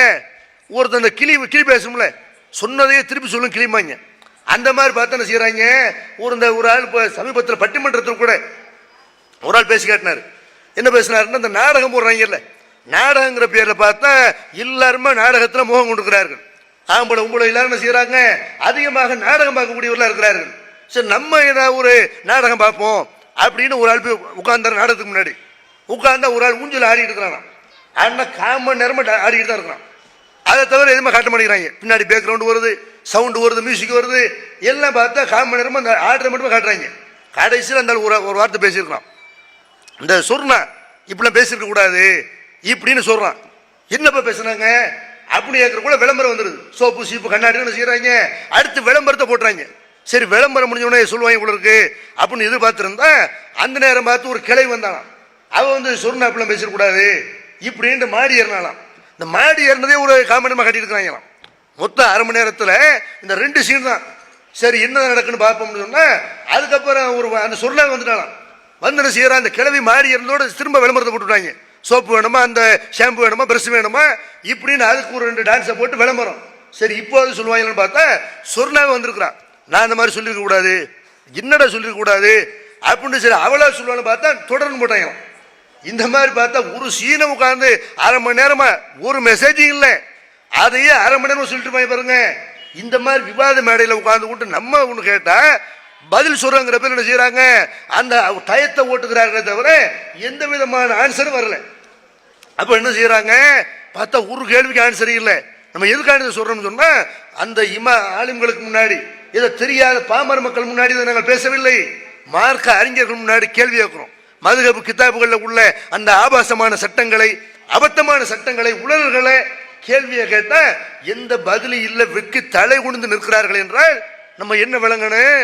ஒருத்தர் அந்த கிளி பேசும்ல, சொன்னதையே திருப்பி சொல்லும் கிளிமாங்க. அந்த மாதிரி பார்த்தா என்ன செய்யறாங்க, ஒரு ஆள் இப்போ சமீபத்தில் பட்டிமன்றத்தில் கூட ஒரு ஆள் பேசி காட்டினார். என்ன பேசினாருன்னா, இந்த நாடகம் போடுறாங்கல்ல, நாடகங்கிற பேர்ல பார்த்தா எல்லாருமே நாடகத்தில் முகம் கொண்டிருக்கிறார்கள். ஆம்பளை உங்களை எல்லாரும் என்ன செய்யறாங்க, அதிகமாக நாடகம் பார்க்கக்கூடியவர்களா இருக்கிறார்கள். சரி நம்ம ஏதாவது ஒரு நாடகம் பார்ப்போம் அப்படின்னு ஒரு ஆள் போய் உட்கார்ந்தார். நாடகத்துக்கு முன்னாடி உட்கார்ந்தா ஒரு ஆள் ஊஞ்சல் ஆடிட்டு இருக்கிறான். ஆனா 1/4 மணி நேரமா ஆடிட்டு தான் இருக்கிறான். அதை தவிர எதுவுமே காட்ட மாட்டேங்கிறாங்க. பின்னாடி பேக்ரவுண்ட் வருது, சவுண்டு வருது, மியூசிக் வருது, எல்லாம் பார்த்தா 1/4 மணி நேரமா அந்த ஆடுற மட்டுமே காட்டுறாங்க. கடைசியில் அந்த ஒரு வார்த்தை பேசியிருக்கலாம், இந்த சொர்ணா இப்படிலாம் பேசியிருக்க கூடாது இப்படின்னு சொல்றான். என்னப்பா பேசுனாங்க அப்படி கேட்கற கூட விளம்பரம் வந்துருது. சோப்பு சீப்பு கண்ணாடி என்ன செய்யறாங்க, அடுத்து விளம்பரத்தை போட்டுறாங்க. சரி விளம்பரம் முடிஞ்சவனே சொல்லுவாங்க கூட இருக்கு அப்படின்னு எதிர்பார்த்திருந்தா அந்த நேரம் பார்த்து ஒரு கிளை வந்தாலாம். அவன் சொர்ணா இப்படிலாம் பேசிடக்கூடாது இப்படின்ட்டு மாடி ஏறினாலாம். இந்த மாடி ஏறினதே ஒரு 1/4 மணி நேரமா கட்டிட்டு இருக்கிறாங்களாம். மொத்தம் 1/2 மணி நேரத்தில் இந்த 2 சீன் தான். சரி என்ன நடக்குன்னு பார்ப்போம்னு சொன்னா அதுக்கப்புறம் அந்த சொர்ணா வந்துட்டாலாம். வந்து செய்யறான், அந்த கிளவி மாடி ஏறினதோட திரும்ப விளம்பரத்தை போட்டுவிட்டாங்க. சோப்பு வேணுமா, அந்த ஷாம்பு வேணுமா, பிரஷ் வேணுமா இப்படின்னு அதுக்கு ஒரு 2 டான்ஸை போட்டு விளம்பரம். சரி இப்போ அது சொல்லுவாங்கன்னு பார்த்தா சொர்ணாவே வந்திருக்கிறான். நான் அந்த மாதிரி சொல்லியிருக்க கூடாது, என்னடா சொல்லியிருக்க கூடாது அப்படின்னு சரி அவளா சொல்லுவான்னு பார்த்தா தொடர்ந்து போட்டாங்களாம். இந்த மாதிரி பார்த்தா ஒரு சீனை உட்கார்ந்து 1/2 மணி நேரமா ஒரு மெசேஜும் இல்லை, அதையே 1/2 மணி நேரம் சொல்லிட்டு போய் பாருங்க. இந்த மாதிரி விவாத மேடையில் உட்கார்ந்து கொண்டு நம்ம ஒன்று கேட்டா பதில் சொல்றங்கிற பேர் என்ன செய்யறாங்க, அந்த டயத்தை ஓட்டுக்கிறார்களே தவிர எந்த விதமான ஆன்சரும் வரல. அப்ப என்ன செய்யறாங்க பார்த்தா ஒரு கேள்விக்கு ஆன்சர் இல்லை. நம்ம எதுக்காக சொல்றோம்னு சொன்னா அந்த ஆலிம்களுக்கு முன்னாடி இதை தெரியாத பாமர மக்கள் முன்னாடி இதை நாங்கள் பேசவில்லை, மார்க்க அறிஞர்கள் முன்னாடி கேள்வி கேட்கிறோம். மதுஹப் கிதாபுகளில் உள்ள அந்த ஆபாசமான சட்டங்களை, அபத்தமான சட்டங்களை, உளறல்களை கேள்வியை கேட்டா எந்த பதிலும் இல்லை, வெக்கி தலை குனிந்து நிற்கிறார்கள் என்றால் நம்ம என்ன விளங்கணும்,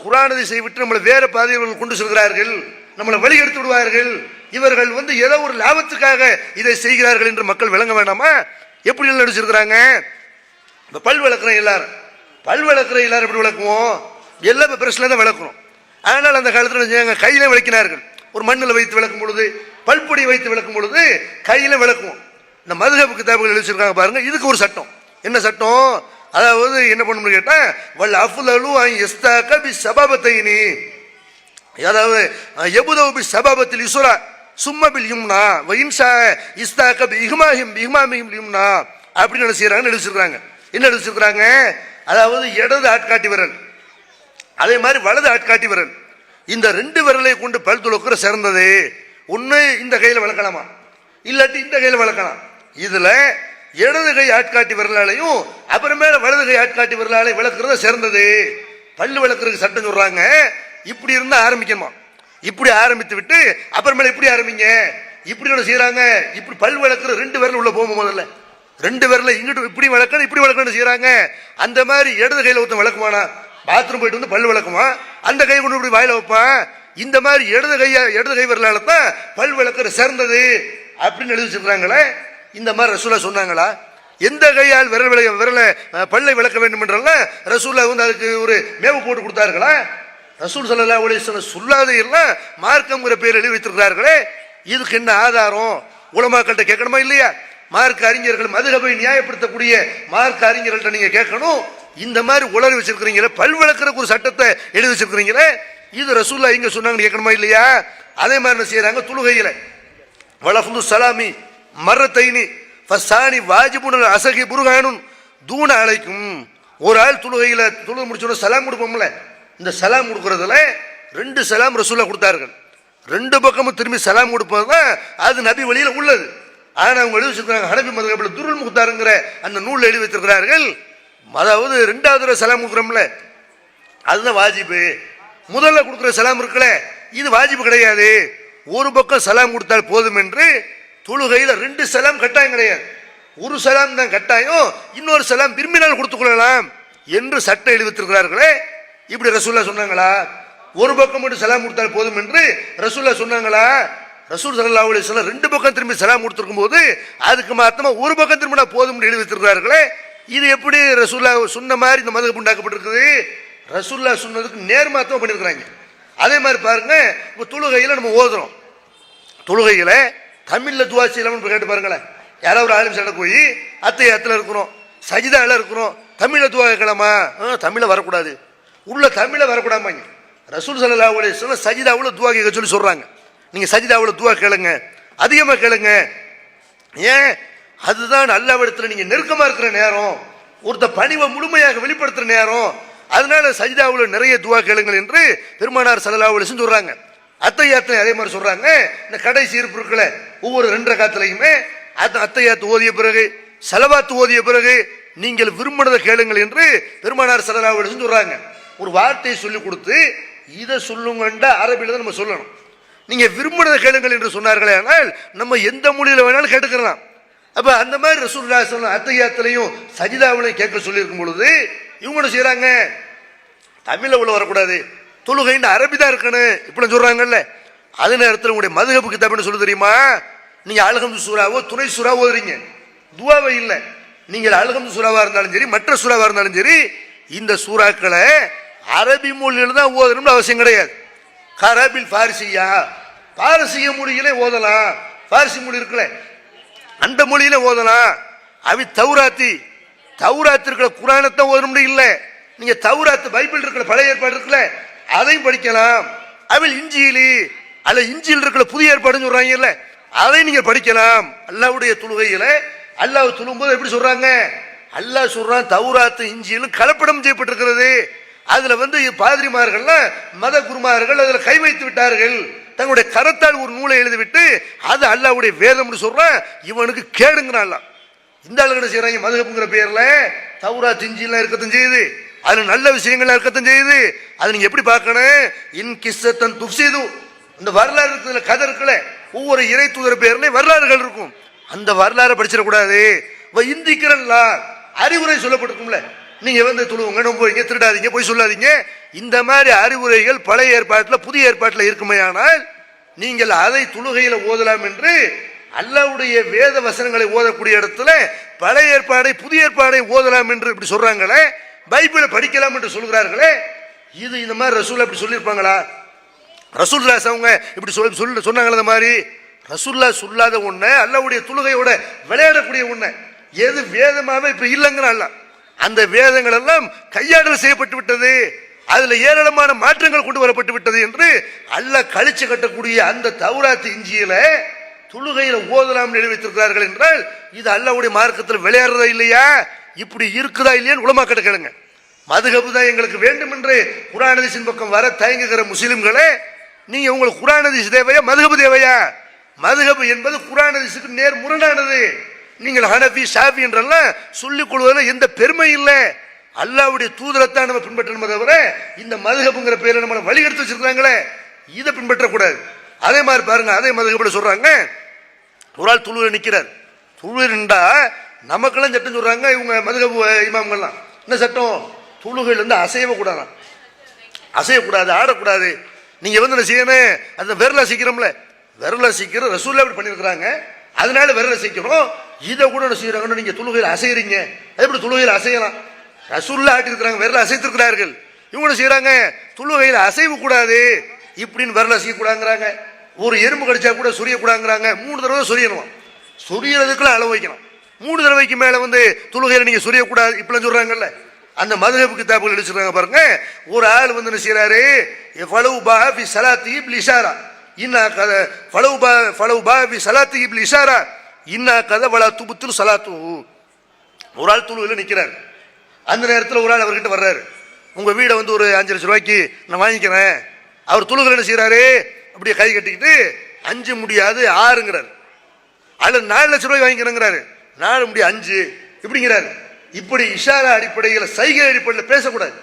குர்ஆன் ஹதீஸை விட்டு நம்மளை வேற பாதையில் கொண்டு செல்கிறார்கள், நம்மளை வழி எடுத்து விடுவார்கள், இவர்கள் ஏதோ ஒரு லாபத்துக்காக இதை செய்கிறார்கள் என்று மக்கள் விளங்க வேண்டாமா? எப்படி நடிச்சிருக்கிறாங்க? இப்ப பல் விளக்குற எல்லாரும் எப்படி விளக்குவோம்? எல்லாம் பிரஸ்ல தான் விளக்குறோம். அதனால அந்த காலத்தில் கையில விளக்கினார்கள். ஒரு மண்ணில் வைத்து விளக்கும் பொழுது, பல்பொடி வைத்து விளக்கும் பொழுது கையில விளக்குவோம். இந்த மதுஹப் கிதாபுகள் எழுதிச்சிருக்காங்க பாருங்க. இதுக்கு ஒரு சட்டம். என்ன சட்டம்? அதாவது என்ன பண்ணணும்னு கேட்டா, வல் அஃலலு அன் யஸ்தாக பி சபாபத்தைனி, அதாவது யபுது பி சபாபத்தில் யுஸ்ரா சும்ம பில் யும்னா வ இன்ஷா இஸ்தாக பி இஹ்மாமிஹிம் யும்னா அப்படி என்ன செய்றாங்க எழுதிச்சிருக்காங்க. என்ன எழுதிச்சிருக்காங்க? அதாவது இடது ஆட்காட்டி விரல், அதே மாதிரி வலது ஆட்காட்டி விரல், இந்த ரெண்டு விரலை கொண்டு பல் துலக்குற சிறந்தது. ஒண்ணு இந்த கையில விளக்கலாமா, இல்லாட்டி இந்த கையில விளக்கலாம். இதுல இடது கை ஆட்காட்டி விரலாலையும் அப்புறமேல வலது கை ஆட்காட்டி விரலாலையும் விளக்குறது சிறந்தது. பல்லு விளக்குறதுக்கு சட்டம் சொல்றாங்க. இப்படி இருந்தா ஆரம்பிக்கணுமா, இப்படி ஆரம்பித்து விட்டு அப்புறமேல இப்படி ஆரம்பிங்க. இப்படி செய்யறாங்க. இப்படி பல் விளக்குற ரெண்டு விரல் உள்ள போகும். முதல்ல ரெண்டு விரல இங்கிட்டு இப்படி விளக்கணும், இப்படி விளக்கணும் செய்யறாங்க. அந்த மாதிரி இடது கையில ஒருத்தன் விளக்குவானா? பாத்ரூம் போயிட்டு வந்து பல் விளக்குமா, அந்த கை கொண்டு இப்படி வாயில வைப்பான். இந்த மாதிரி இடது கை விரலால தான் பல் விளக்குற சிறந்தது அப்படின்னு எழுதி வச்சிருக்காங்களே. இந்த மாதிரி ரசூலா சொன்னாங்களா? எந்த கையால் விரலை பல்லை விளக்க வேண்டும் என்றெல்லாம் ரசூலா வந்து அதுக்கு ஒரு மேவு போட்டு கொடுத்தார்களா? ரசூல் ஸல்லல்லாஹு அலைஹி வஸல்லம் சொல்லாத எல்லாம் மார்க்கம்ங்கிற பேர் எழுதி வைத்திருக்கிறார்களே. இதுக்கு என்ன ஆதாரம்? உலமாக்கள்கிட்ட கேட்கணுமா இல்லையா? மார்க்க அறிஞர்கள், மதுஹபை நியாயப்படுத்தக்கூடிய மார்க்க அறிஞர்கள்ட்ட நீங்க கேட்கணும். இந்த மாதிரி உளறி வச்சிருக்கிறீங்களே, பல் விளக்குறதுக்கு ஒரு சட்டத்தை எழுதி வச்சிருக்கிறீங்களே, இது ரசூல்லா இங்க சொன்னாங்கன்னு கேட்கணுமா இல்லையா? அதே மாதிரி என்ன செய்யறாங்க? தொழுகையில வலஃபுது சலாமி மர்ரத்தைனி ஃபஸானி வாஜிபுன் அஸகி புர்ஹானுன் தூன அலைக்கும். ஒரு ஆள் தொழுகையில தொழுகை முடிச்சோட சலாம் கொடுப்போம்ல, இந்த சலாம் கொடுக்கறதுல ரெண்டு சலாம் ரசூல்லா கொடுத்தார்கள். ரெண்டு பக்கமும் திரும்பி சலாம் கொடுப்பது தான் அது நபி வழியில உள்ளது. ஆனா அவங்க எழுதி வச்சிருக்காங்க, ஹனபி மதுஹபில் துருல் முக்தாருங்கிற அந்த நூல்ல எழுதி வைத்திருக்கிறார்கள். அதாவது ரெண்டாவது சலாம் கொடுக்குறோம்ல, அதுதான் வாஜிபு. முதல்ல கொடுக்குற சலாம் இருக்குல்ல, இது வாஜிபு கிடையாது. ஒரு பக்கம் சலாம் கொடுத்தால் போதும் என்று தொழுகையில ரெண்டு சலாம் கட்டாயம் கிடையாது. ஒரு சலாம் தான் கட்டாயம், இன்னொரு சலாம் விரும்பினால் கொடுத்துக் கொள்ளலாம் என்று சட்டம் எழுதி வைத்திருக்கிறார்களே. இப்படி ரசூல்லா சொன்னாங்களா? ஒரு பக்கம் மட்டும் சலாம் கொடுத்தால் போதும் என்று ரசூல்லா சொன்னாங்களா? ரசூல் ஸல்லல்லாஹு அலைஹி வஸல்லம் ரெண்டு பக்கம் திரும்பி சலாம் கொடுத்திருக்கும் போது அதுக்கு மாத்தமா ஒரு பக்கம் திரும்பினா போதும் எழுதி வைத்திருக்கிறார்களே. இது எப்படி ரசூல்லா சொன்ன மாதிரி இந்த மதுஹப் உண்டாக்கப்பட்டிருக்குது? ரசூல்லா சொன்னதுக்கு நேர்மாத்தமா பண்ணிருக்கிறாங்க. அதே மாதிரி பாருங்க, இப்ப தொழுகையில நம்ம ஓதுறோம். தொழுகையில தமிழ்ல துவா செய்யலாம்னு கேட்டு பாருங்களேன். யாராவது ஒரு ஆலிம் சண்டை போய் அத்தையாத்துல இருக்கிறோம், சஜிதால இருக்கிறோம், தமிழ்ல துவா கேட்கலாமா? தமிழ்ல வரக்கூடாது, உள்ள தமிழ்ல வரக்கூடாமாங்க. ரசூல் ஸல்லல்லாஹு அலைஹி வஸல்லம் சஜிதாவுல துவா கேட்க சொல்லி சொல்றாங்க. நீங்க சஜிதாவுல துவா கேளுங்க, அதிகமா கேளுங்க. ஏன்? அதுதான் அல்லாஹ்விடத்துல நீங்க நெருக்கமா இருக்கிற நேரம், ஒருத்த பணிவை முழுமையாக வெளிப்படுத்துற நேரம். அதனால சஜிதாவுல நிறைய துவா கேளுங்கள் என்று பெருமானார் ஸல்லல்லாஹு அலைஹி வஸல்லம் சொல்றாங்க. அத்தையாத்தை அதே மாதிரி சொல்றாங்க. இந்த கடைசி இருப்பு இருக்குல்ல, ஒவ்வொரு ரெண்டு ரக்காத்துலயுமே அத்தையாத்து ஓதிய பிறகு ஸலவாத் ஓதிய பிறகு நீங்கள் விரும்பினதை கேளுங்கள் என்று பெருமானார் ஸல்லல்லாஹு அலைஹி வஸல்லம் சொல்றாங்க. ஒரு வார்த்தையை சொல்லி கொடுத்து இதை சொல்லுங்கண்டா அரபியில தான் நம்ம சொல்லணும். நீங்க விரும்பினதை கேளுங்கள் என்று சொன்னார்களே, ஆனால் நம்ம எந்த மொழியில வேணாலும் கேட்டுக்கலாம். அப்ப அந்த மாதிரி ரசூலுல்லாஹி ஸல்லல்லாஹு அலைஹி வஸல்லம் அத்தையாத்துலயும் சஜிதாவிலையும் கேட்க சொல்லி இருக்கும் பொழுது இவங்க என்ன செய்யறாங்க? தமிழ்ல உள்ள வரக்கூடாது, தொழுகைன்னு அரபி தான் இருக்கணும் இப்படி சொல்றாங்கல்ல. அதே நேரத்தில் உங்களுடைய மதுஹப் கிதாப்னு சொல்லு தெரியுமா? நீங்க அல்ஹம்து சூராவோ துணை சூறா ஓதுறீங்க, துவாவே இல்லை. நீங்கள் அல்ஹம்து சூராவா இருந்தாலும் சரி, மற்ற சூறாவா இருந்தாலும் சரி, இந்த சூறாக்களை அரபி மொழியில தான் ஓதணும்னு அவசியம் கிடையாது. கரபில் பாரிசியா, பாரசீக மொழியிலே ஓதலாம். பாரிசி மொழி இருக்குல்ல, அந்த மொழியில ஓதலாம். அவி தௌராத் இருக்கிற குரானத்தை ஓதணும் இல்லை. நீங்க தௌராத் பைபிள் இருக்கிற பழைய ஏற்பாடு இருக்குல்ல, அதையும் படிக்கலாம். அவள் இஞ்சியிலி அல்ல இஞ்சியில் இருக்கிற புதிய ஏற்பாடுன்னு சொல்றாங்கல்ல, அதை நீங்க படிக்கலாம். அல்லாஹ்வுடைய தொழுகையில அல்லாஹ் தொழும்போது எப்படி சொல்றாங்க? அல்லாஹ் சொல்றான் தௌராத்து இஞ்சியிலும் கலப்படம் செய்யப்பட்டிருக்கிறது. அதுல பாதிரிமார்கள்லாம் மத குருமார்கள் அதுல கை வைத்து விட்டார்கள். தங்களுடைய கரத்தால் ஒரு நூலை எழுதிவிட்டு அது அல்லாஹ்வுடைய வேதம்னு சொல்றான். இவனுக்கு கேடுங்கிறான். இந்த ஆளுங்க என்ன செய்யறாங்க? மதுஹப்ங்கிற பேர்ல தௌராத் இஞ்சிலாம் இருக்கத்தான் செய்யுது, அதுல நல்ல விஷயங்கள்லாம் இருக்கத்தான் செய்யுது. அது நீங்க எப்படி பார்க்கணும்? இன் கிஸ்ஸத்தன் துஃப்ஸிது, இந்த வரலாறு இருக்குல்ல, கதை இருக்குல்ல, ஒவ்வொரு இறை தூதர் பேர்லயும் வரலாறுகள் இருக்கும். அந்த வரலாறை படிச்சிடக்கூடாது. இந்திக்கிறல்லா அறிவுரை சொல்லப்பட்டிருக்கும்ல, நீங்க தொழுவுங்க, நோம்புவீங்க, திருடாதீங்க, போய் சொல்லாதீங்க. இந்த மாதிரி அறிவுரைகள் பழைய ஏற்பாட்டில் புதிய ஏற்பாட்டில் இருக்குமையானால் நீங்கள் அதை தொழுகையில ஓதலாம் என்று அல்லாஹ்வுடைய வேத வசனங்களை ஓதக்கூடிய இடத்துல பழைய ஏற்பாடை புதிய ஏற்பாடை ஓதலாம் என்று இப்படி சொல்றாங்களே, பைபிளை படிக்கலாம் என்று சொல்கிறார்களே, இது இந்த மாதிரி ரசூல் இப்படி சொல்லியிருப்பாங்களா? ரசூல்லா அவங்க இப்படி சொன்னாங்களா? இந்த மாதிரி ரசூல்லா சொல்லாத ஒண்ணு, அல்லாஹ்வுடைய தொழுகையோட விளையாடக்கூடிய ஒண்ணு எது வேதமாவே இப்ப இல்லைங்கிறான். அந்த வேதங்கள் எல்லாம் கையாடல் செய்யப்பட்டு விட்டது, அதுல ஏராளமான மாற்றங்கள் கொண்டு வரப்பட்டு விட்டது என்று அல்லாஹ் கழிச்சு கட்டக்கூடிய அந்த தௌராத் இஞ்சியில தொழுகையில ஓதலாம் நிறைவேற்றிருக்கிறார்கள் என்றால் இது அல்லாஹ்வுடைய மார்க்கத்தில் விளையாடுறதா இல்லையா? இப்படி இருக்குதா இல்லையான்னு உலமாக்கிட்ட கேளுங்க. மதுஹப் தான் எங்களுக்கு வேண்டும் என்று குர்ஆன் ஹதீஸின் பக்கம் வர தயங்குகிற முஸ்லிம்களே, நீங்க உங்களுக்கு குர்ஆன் ஹதீஸ் தேவையா மதுஹப் தேவையா? மதுஹப் என்பது குர்ஆன் ஹதீஸுக்கு நேர் முரணானது. நீங்கள் ஹனஃபி ஷாஃபி என்றெல்லாம் சொல்லிக் கொள்வதில் எந்த பெருமை இல்லை. அல்லாஹ்வுடைய தூதரத்தான் நம்ம பின்பற்றணுமே தவிர இந்த மதுஹப்ங்கிற பேரை நம்மளை வழிகெடுத்து வச்சிருக்காங்களே, இதை பின்பற்றக்கூடாது. அதே மாதிரி பாருங்க, அதே மதுஹப்ல சொல்றாங்க, ஒரு ஆள் துளுர நிக்கிறார், துளுர நின்றா நமக்கெல்லாம் சட்டம் சொல்றாங்க. இவங்க மதுஹப் இமாம்கள்லாம் என்ன சட்டம்? துளுகையில இருந்து அசையக்கூடாதான், அசையக்கூடாது, ஆடக்கூடாது. நீங்க வந்து என்ன செய்யணும்? அந்த விரல சீக்கிரம்ல விரல சீக்கிரம் ரசூல்லா அப்படி பண்ணிருக்கிறாங்க, அதனால விரல சீக்கிரம். இதை கூட என்ன செய்யறாங்கன்னு நீங்க துளுகையில் அசைறீங்க, எப்படி துளுகையில் அசையலாம்? ரசூல்லா ஆட்டிருக்கிறாங்க, விரல அசைத்திருக்கிறார்கள். இவங்க என்ன செய்யறாங்க? துளுகையில் அசைவு கூடாது, இப்படின்னு விரல செய்யக்கூடாங்கிறாங்க. ஒரு எறும்பு கடிச்சா கூட சொரியக்கூடாங்கிறாங்க. 3 தடவை சொரியணும், சொரியறதுக்குள்ள அளவு வைக்கணும். 3 தடவைக்கு மேல வந்து தொழுகையில நீங்க சொரியக்கூடாது இப்படிலாம் சொல்றாங்கல்ல. அந்த மதுஹப் கிதாபுகள் எழுதிருக்காங்க பாருங்க. ஒரு ஆள் வந்து என்ன செய்யறாரு? ஃபலவு பா ஃபி ஸலாத்தி பில் இஷாரா இன்னா கத ஃபலவு பா ஃபி ஸலாத்தி பில் இஷாரா இன்னா கத வலா துபுத்து ஸலாத்து. ஒரு ஆள் தொழுகையில நிக்கிறார். அந்த நேரத்தில் ஒரு ஆள் அவர்கிட்ட வர்றாரு, உங்க வீடை வந்து ஒரு 5 லட்சம் ரூபாய்க்கு நான் வாங்கிக்கிறேன். அவர் தொழுகையில என்ன செய்யறாரு? அப்படியே கை கட்டிக்கிட்டு 5 முடியாது 6ங்கிறார். அல்ல 4 லட்சம் ரூபாய் வாங்கிக்கிறேங்கிறாரு. 4 முடியாது 5 இப்படிங்கிறாரு. இப்படி இஷாரா அடிப்படையில் சைகை அடிப்படையில் பேசக்கூடாது,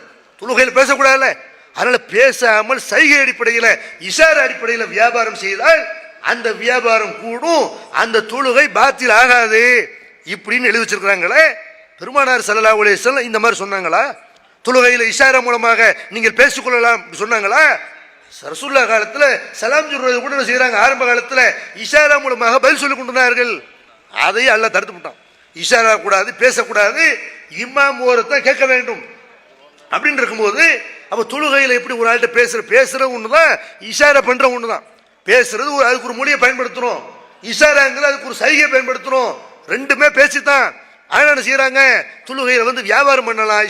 தொழுகையில் பேசக்கூடாதுல்ல. அதனால பேசாமல் சைகை அடிப்படையில் இஷாரா அடிப்படையில் வியாபாரம் செய்தால் அந்த வியாபாரம் கூடும், அந்த தொழுகை பாத்தில் ஆகாது இப்படின்னு எழுதி வச்சிருக்கிறாங்களே. பெருமானார் ஸல்லல்லாஹு அலைஹி வஸல்லம் இந்த மாதிரி சொன்னாங்களா? தொழுகையில் இஷாரா மூலமாக நீங்கள் பேசிக்கொள்ளலாம் சொன்னாங்களா? ரசூலுல்லாஹ் காலத்துல சலாம் சொல்றது கூட என்ன செய்யறாங்க? ஆரம்ப காலத்துல இஷாரா மூலமாக பதில் சொல்லி கொண்டிருந்தார்கள். அதையும் அல்லாஹ் தடுத்து விட்டான். இஷாரா கூடாது, பேசக்கூடாது, இமாம் ஓரத்தான் கேட்க வேண்டும் அப்படின்னு இருக்கும்போது அப்ப தொழுகையில எப்படி ஒரு ஆள்கிட்ட பேசுறது ஒண்ணுதான், இஷாரா பண்ற ஒண்ணுதான். பேசுறது அதுக்கு ஒரு மொழியை பயன்படுத்துறோம், இஷாராங்கிறது அதுக்கு ஒரு சைகை பயன்படுத்துறோம், ரெண்டுமே பேசித்தான். ஆனா என்ன செய்யறாங்க? தொழுகையில வந்து வியாபாரம் பண்ணலாம்,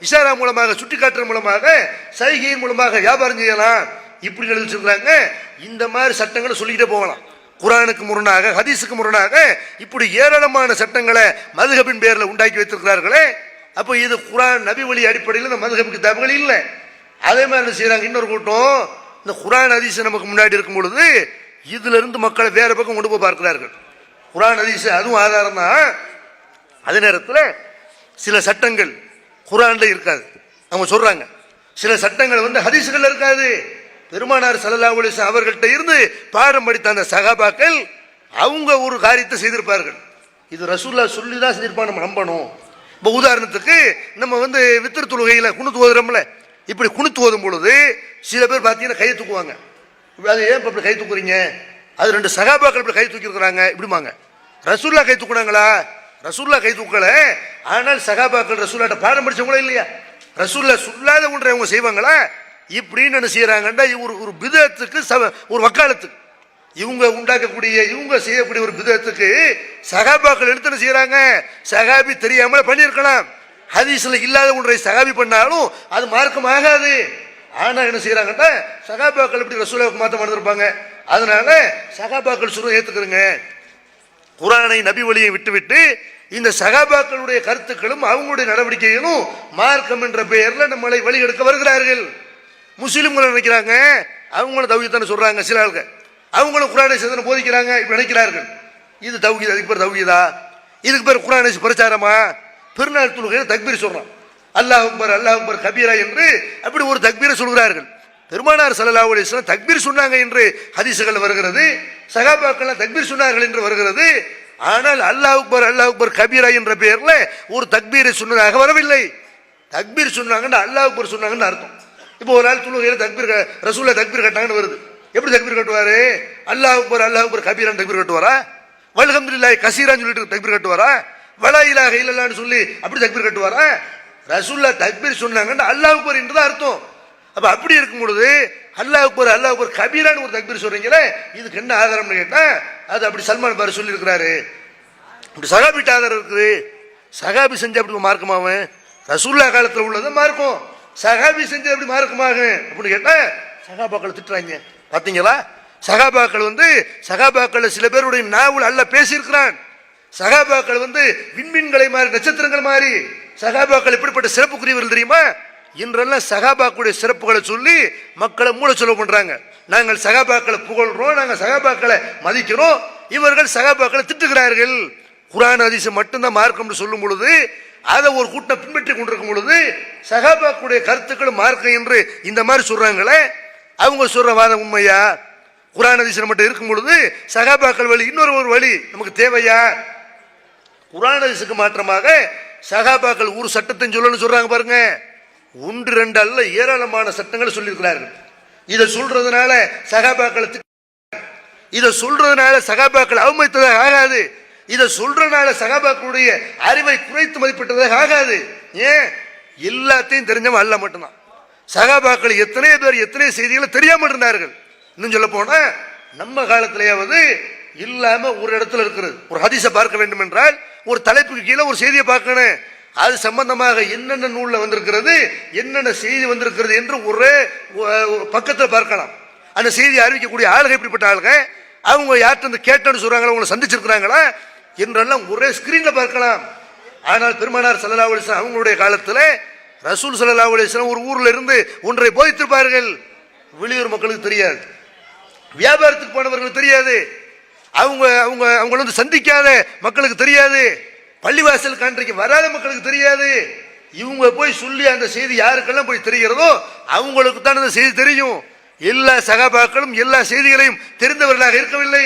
இஷாரா மூலமாக சுட்டி காட்டுற மூலமாக சைகையின் மூலமாக வியாபாரம் செய்யலாம் இப்படி எழுதி வச்சிருக்காங்க. இந்த மாதிரி சட்டங்களை சொல்லிக்கிட்டே போகலாம். குர்ஆனுக்கு முரணாக, ஹதீஸுக்கு முரணாக இப்படி ஏராளமான சட்டங்களை மதுஹபின் பேர்ல உண்டாக்கி வைத்திருக்கிறார்களே. அப்போ இது குர்ஆன் நபி வழி அடிப்படையில் இந்த மதுஹப் கிதாபுகள் இல்லை. அதே மாதிரி என்ன செய்யறாங்க? இன்னொரு கூட்டம் இந்த குர்ஆன் ஹதீஸ் நமக்கு முன்னாடி இருக்கும் பொழுது இதுல இருந்து மக்களை வேற பக்கம் கொண்டு போய் பார்க்கிறார்கள். குர்ஆன் ஹதீஸ் அதுவும் ஆதாரம் தான். அதே நேரத்தில் சில சட்டங்கள் குர்ஆன்ல இருக்காது, அவங்க சொல்றாங்க. சில சட்டங்கள் வந்து ஹதீஸ்கள் இருக்காது. பெருமானார் ஸல்லல்லாஹு அலைஹி வஸல்லம் அவர்கள்ட்ட இருந்து பாடம் படித்த அந்த சஹாபாக்கள் அவங்க ஒரு காரியத்தை செய்திருப்பார்கள். இது ரசூலுல்லாஹ் சொல்லி தான் செஞ்சிருப்பாங்க, நம்ம நம்பணும். இப்போ உதாரணத்துக்கு நம்ம வந்து வித்ர் தொழுகையில் குனுத்து ஓதுறோம்ல, இப்படி குனுத்து ஓதும் பொழுது சில பேர் பார்த்தீங்கன்னா கையை தூக்குவாங்க. அது ஏன் இப்படி கை தூக்குறீங்க? அது 2 சஹாபாக்கள் இப்படி கை தூக்கி இருக்கிறாங்க இப்படிமாங்க. ரசூலுல்லாஹ் கை தூக்குனாங்களா? ரசூலுல்லாஹ் கை தூக்கல. ஆனால் சஹாபாக்கள் ரசூலுல்லாஹ்ட்ட பாடம் படிச்சவங்களே இல்லையா? ரசூலுல்லாஹ் சொல்லாத ஒன்றை அவங்க செய்வாங்களா? இப்படின்னு என்ன செய்யறாங்கன்னா ஒரு பிதத்துக்கு ஒரு வக்காலத்துக்கு இவங்க உண்டாக்கக்கூடிய இவங்க செய்யக்கூடிய ஒரு பிதத்துக்கு சஹாபாக்கள் எடுத்து என்ன செய்யறாங்க? சஹாபி தெரியாமல பண்ணியிருக்கலாம். ஹதீஸ்ல இல்லாத ஒன்றை சஹாபி பண்ணாலும் அது மார்க்கம் ஆகாது. ஆனா என்ன செய்யறாங்கன்னா சஹாபாக்கள் இப்படி ரசூலுல்லாஹ்வுக்கு மாத்தம் நடந்திருப்பாங்க. அதனால சஹாபாக்கள் சொல்றதை ஏத்துக்கிறங்க. குர்ஆனை நபி வழியை விட்டுவிட்டு இந்த சஹாபாக்களுடைய கருத்துக்களும் அவங்களுடைய நடவடிக்கைகளும் மார்க்கம் என்ற பெயர்ல நம்மளை வழிகெடுக்க வருகிறார்கள். முஸ்லிம்கள் நினைக்கிறாங்க அவங்களும் தௌஹீத் சொல்றாங்க. சில ஆளுங்க அவங்களும் குர்ஆனை சேர்ந்து போதிக்கிறாங்க இப்படி நினைக்கிறார்கள். இது தௌஹீத், அதுக்கு பேர் தௌஹீதா? இதுக்கு பேர் குர்ஆனை பிரச்சாரமா? பெருநாள் தொழுகையில் தக்பீர் சொல்றான், அல்லாஹ் அக்பர் அல்லாஹ் அக்பர் கபீரா என்று அப்படி ஒரு தக்பீரை சொல்கிறார்கள். பெருமானார் ஸல்லல்லாஹு அலைஹி வஸல்லம் தக்பீர் சொன்னாங்க என்று ஹதீஸ்கள் வருகிறது, சஹாபாக்கள் தக்பீர் சொன்னார்கள் என்று வருகிறது. ஆனால் அல்லாஹ் அக்பர் கபீரா என்ற பெயர்ல ஒரு தக்பீரை சொன்னதாக வரவில்லை. தக்பீர் சொன்னாங்கன்னு அல்லாஹ் அக்பர் சொன்னாங்கன்னு அர்த்தம். இப்போ ஒரு ஆள் தொழுகையில தக்பீர் ரசூலுல்லாஹ் தக்பீர் கட்டாங்கன்னு வருது, எப்படி தக்பீர் கட்டுவாரு? அல்லாஹ் அக்பர் கபீரான்னு தக்பீர் கட்டுவாரா? வல்ஹம்துலில்லாஹி கசீரான்னு சொல்லிட்டு தக்பீர் கட்டுவாரா? வலா இலாஹ இல்லல்லாஹ்னு சொல்லி அப்படி தக்பீர் கட்டுவாரா? ரசூலுல்லாஹ் தக்பீர் சொன்னாங்கன்னா அல்லாஹ் அக்பர் என்றுதான் அர்த்தம். அப்ப அப்படி இருக்கும் பொழுது அல்லாஹ் அக்பர் கபீரான்னு ஒரு தக்பீர் சொல்றீங்களே, இதுக்கு என்ன ஆதாரம்னு கேட்டா அது அப்படி சல்மான் பாரு சொல்லி இருக்கிறாரு. இப்படி சகாபிட்ட ஆதாரம் இருக்குது. சகாபி செஞ்ச அப்படி மார்க்கமாவன்? ரசூலுல்லாஹ் காலத்தில் உள்ளது மார்க்கம். சகாபி செஞ்ச எப்படி மார்க்கமாக அப்படின்னு கேட்டா சகாபாக்கள் திட்டுறாங்க. பாத்தீங்களா? சகாபாக்கள் சில பேருடைய நாவல் அல்ல பேசியிருக்கிறான். சகாபாக்கள் விண்மீன்களை மாறி நட்சத்திரங்கள் மாறி சகாபாக்கள் எப்படிப்பட்ட சிறப்புக்குரியவர்கள் தெரியுமா? இன்றெல்லாம் சகாபாக்களுடைய சிறப்புகளை சொல்லி மக்களை மூல செலவு பண்றாங்க. நாங்கள் சகாபாக்களை புகழ்றோம், நாங்கள் சகாபாக்களை மதிக்கிறோம், இவர்கள் சகாபாக்களை திட்டுகிறார்கள். குர்ஆன் ஹதீஸ் மட்டும்தான் மார்க்கம் சொல்லும் பொழுது அதை ஒரு கூட்டம் பின்பற்றி கொண்டிருக்கும் பொழுது சகாபாக்களுடைய கருத்துக்கள் மார்க்கம் என்று இந்த மாதிரி சொல்றாங்களே, அவங்க சொல்ற வாதம் உண்மையா? குர்ஆன் ஹதீஸ் மட்டும் இருக்கும் பொழுது சகாபாக்கள் வழி இன்னொரு வழி நமக்கு தேவையா? குர்ஆன் ஹதீஸுக்கு மாற்றமாக சகாபாக்கள் ஒரு சட்டத்தை சொல்லணும்னு சொல்றாங்க பாருங்க. ஒன்று ரெண்டு அல்ல, ஏராளமான சட்டங்களை சொல்லியிருக்கிறார்கள். இதை சொல்றதுனால சகாபாக்கள் அவமதித்ததாக ஆகாது. இதை சொல்றதுனால சகாபாக்களுடைய அறிவை குறைத்து மதிப்பிட்டதாக ஆகாது. ஏன்? எல்லாத்தையும் தெரிஞ்சவன் அல்ல மட்டும்தான். சகாபாக்கள் எத்தனை பேர் எத்தனை செய்திகளை தெரியாம இருந்தார்கள். இன்னும் சொல்ல போனா நம்ம காலத்திலேயாவது இல்லாம ஒரு இடத்துல இருக்கிறது. ஒரு ஹதீஸை பார்க்க வேண்டும் என்றால் ஒரு தலைப்புக்கு கீழே ஒரு செய்தியை பார்க்கணும். அது சம்பந்தமாக என்னென்ன நூல்ல வந்திருக்கிறது, என்னென்ன செய்தி வந்திருக்கிறது என்று ஒரே பக்கத்தில் பார்க்கலாம். அந்த செய்தியை அறிவிக்கக்கூடிய ஆளுகை எப்படிப்பட்ட ஆளுங்க, அவங்க யார்கிட்ட கேட்டேன்னு சொல்றாங்களா, அவங்களை சந்திச்சிருக்கிறாங்களா என்றெல்லாம் ஒரே ஸ்கிரீன்ல பார்க்கலாம். ஆனால் பெருமானார் ஸல்லல்லாஹு அலைஹி வஸல்லம் அவங்களுடைய காலத்தில் ரசூல் ஸல்லல்லாஹு அலைஹி வஸல்லம் ஒரு ஊர்ல இருந்து ஒன்றை போதித்திருப்பார்கள். வெளியூர் மக்களுக்கு தெரியாது, வியாபாரத்துக்கு போனவர்களுக்கு தெரியாது, அவங்க சந்திக்காத மக்களுக்கு தெரியாது, பள்ளிவாசல் அன்றைக்கு வராத மக்களுக்கு தெரியாது. இவங்க போய் சொல்லி அந்த செய்தி யாருக்கெல்லாம் போய் தெரிகிறதோ அவங்களுக்கு தான் அந்த செய்தி தெரியும். எல்லா சகாபாக்களும் எல்லா செய்திகளையும் தெரிந்தவர்களாக இருக்கவில்லை.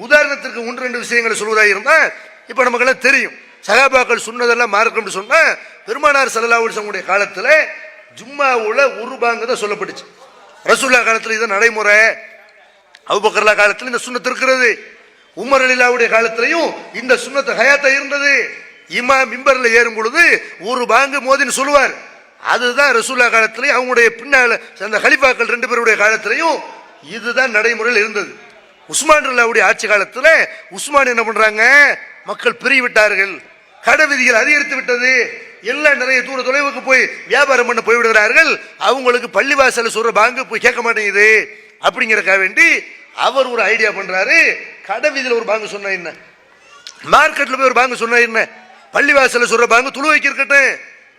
உதாரணத்திற்கு ஒன்று ரெண்டு விஷயங்களை சொல்வதாக இருந்தா இப்ப நமக்கெல்லாம் தெரியும். சகாபாக்கள் சொன்னதெல்லாம் மார்க்கம் சொன்னா பெருமானார் ஸல்லல்லாஹு அலைஹி வஸல்லம் காலத்துல ஜும்மாவுல ஒரு பாங்கு தான் சொல்லப்பட்டுச்சு. ரசூலுல்லாஹ் காலத்துல இது நடைமுறை. அபூபக்கர் காலத்துல இந்த சுன்னத் இருக்கிறது. உமர் ரலியல்லாஹுடைய காலத்திலையும் இந்த சுன்னத் ஹயாத்தா இருந்தது. இமாம் மிம்பர்ல ஏறும் பொழுது ஒரு பாங்கு மோதின்னு சொல்லுவார். அதுதான் ரசூலுல்லாஹ் காலத்திலையும் அவங்களுடைய பின்னால அந்த கலிஃபாக்கள் ரெண்டு பேருடைய காலத்திலையும் இதுதான் நடைமுறையில் இருந்தது. உஸ்மான் ரலியல்லாஹுடைய ஆட்சி காலத்துல உஸ்மான் என்ன பண்றாங்க, மக்கள் பெருகி விட்டார்கள், கடை விதிகள் அதிகரித்து விட்டது, எல்லாம் நிறைய தூர தொலைவுக்கு போய் வியாபாரம் பண்ண போய்விடுகிறார்கள், அவங்களுக்கு பள்ளிவாசல் சொல்ற பாங்கு போய் கேட்க மாட்டேங்குது. அப்படிங்கிறக்காக வேண்டி அவர் ஒரு ஐடியா பண்றாரு. கடை வீதியில் ஒரு பாங்கு சொன்னா என்ன, மார்க்கெட்ல போய் ஒரு பாங்கு சொன்னா என்ன, பள்ளிவாசல சொல்ற பாங்கு துளுவைக்கு இருக்கட்டும்,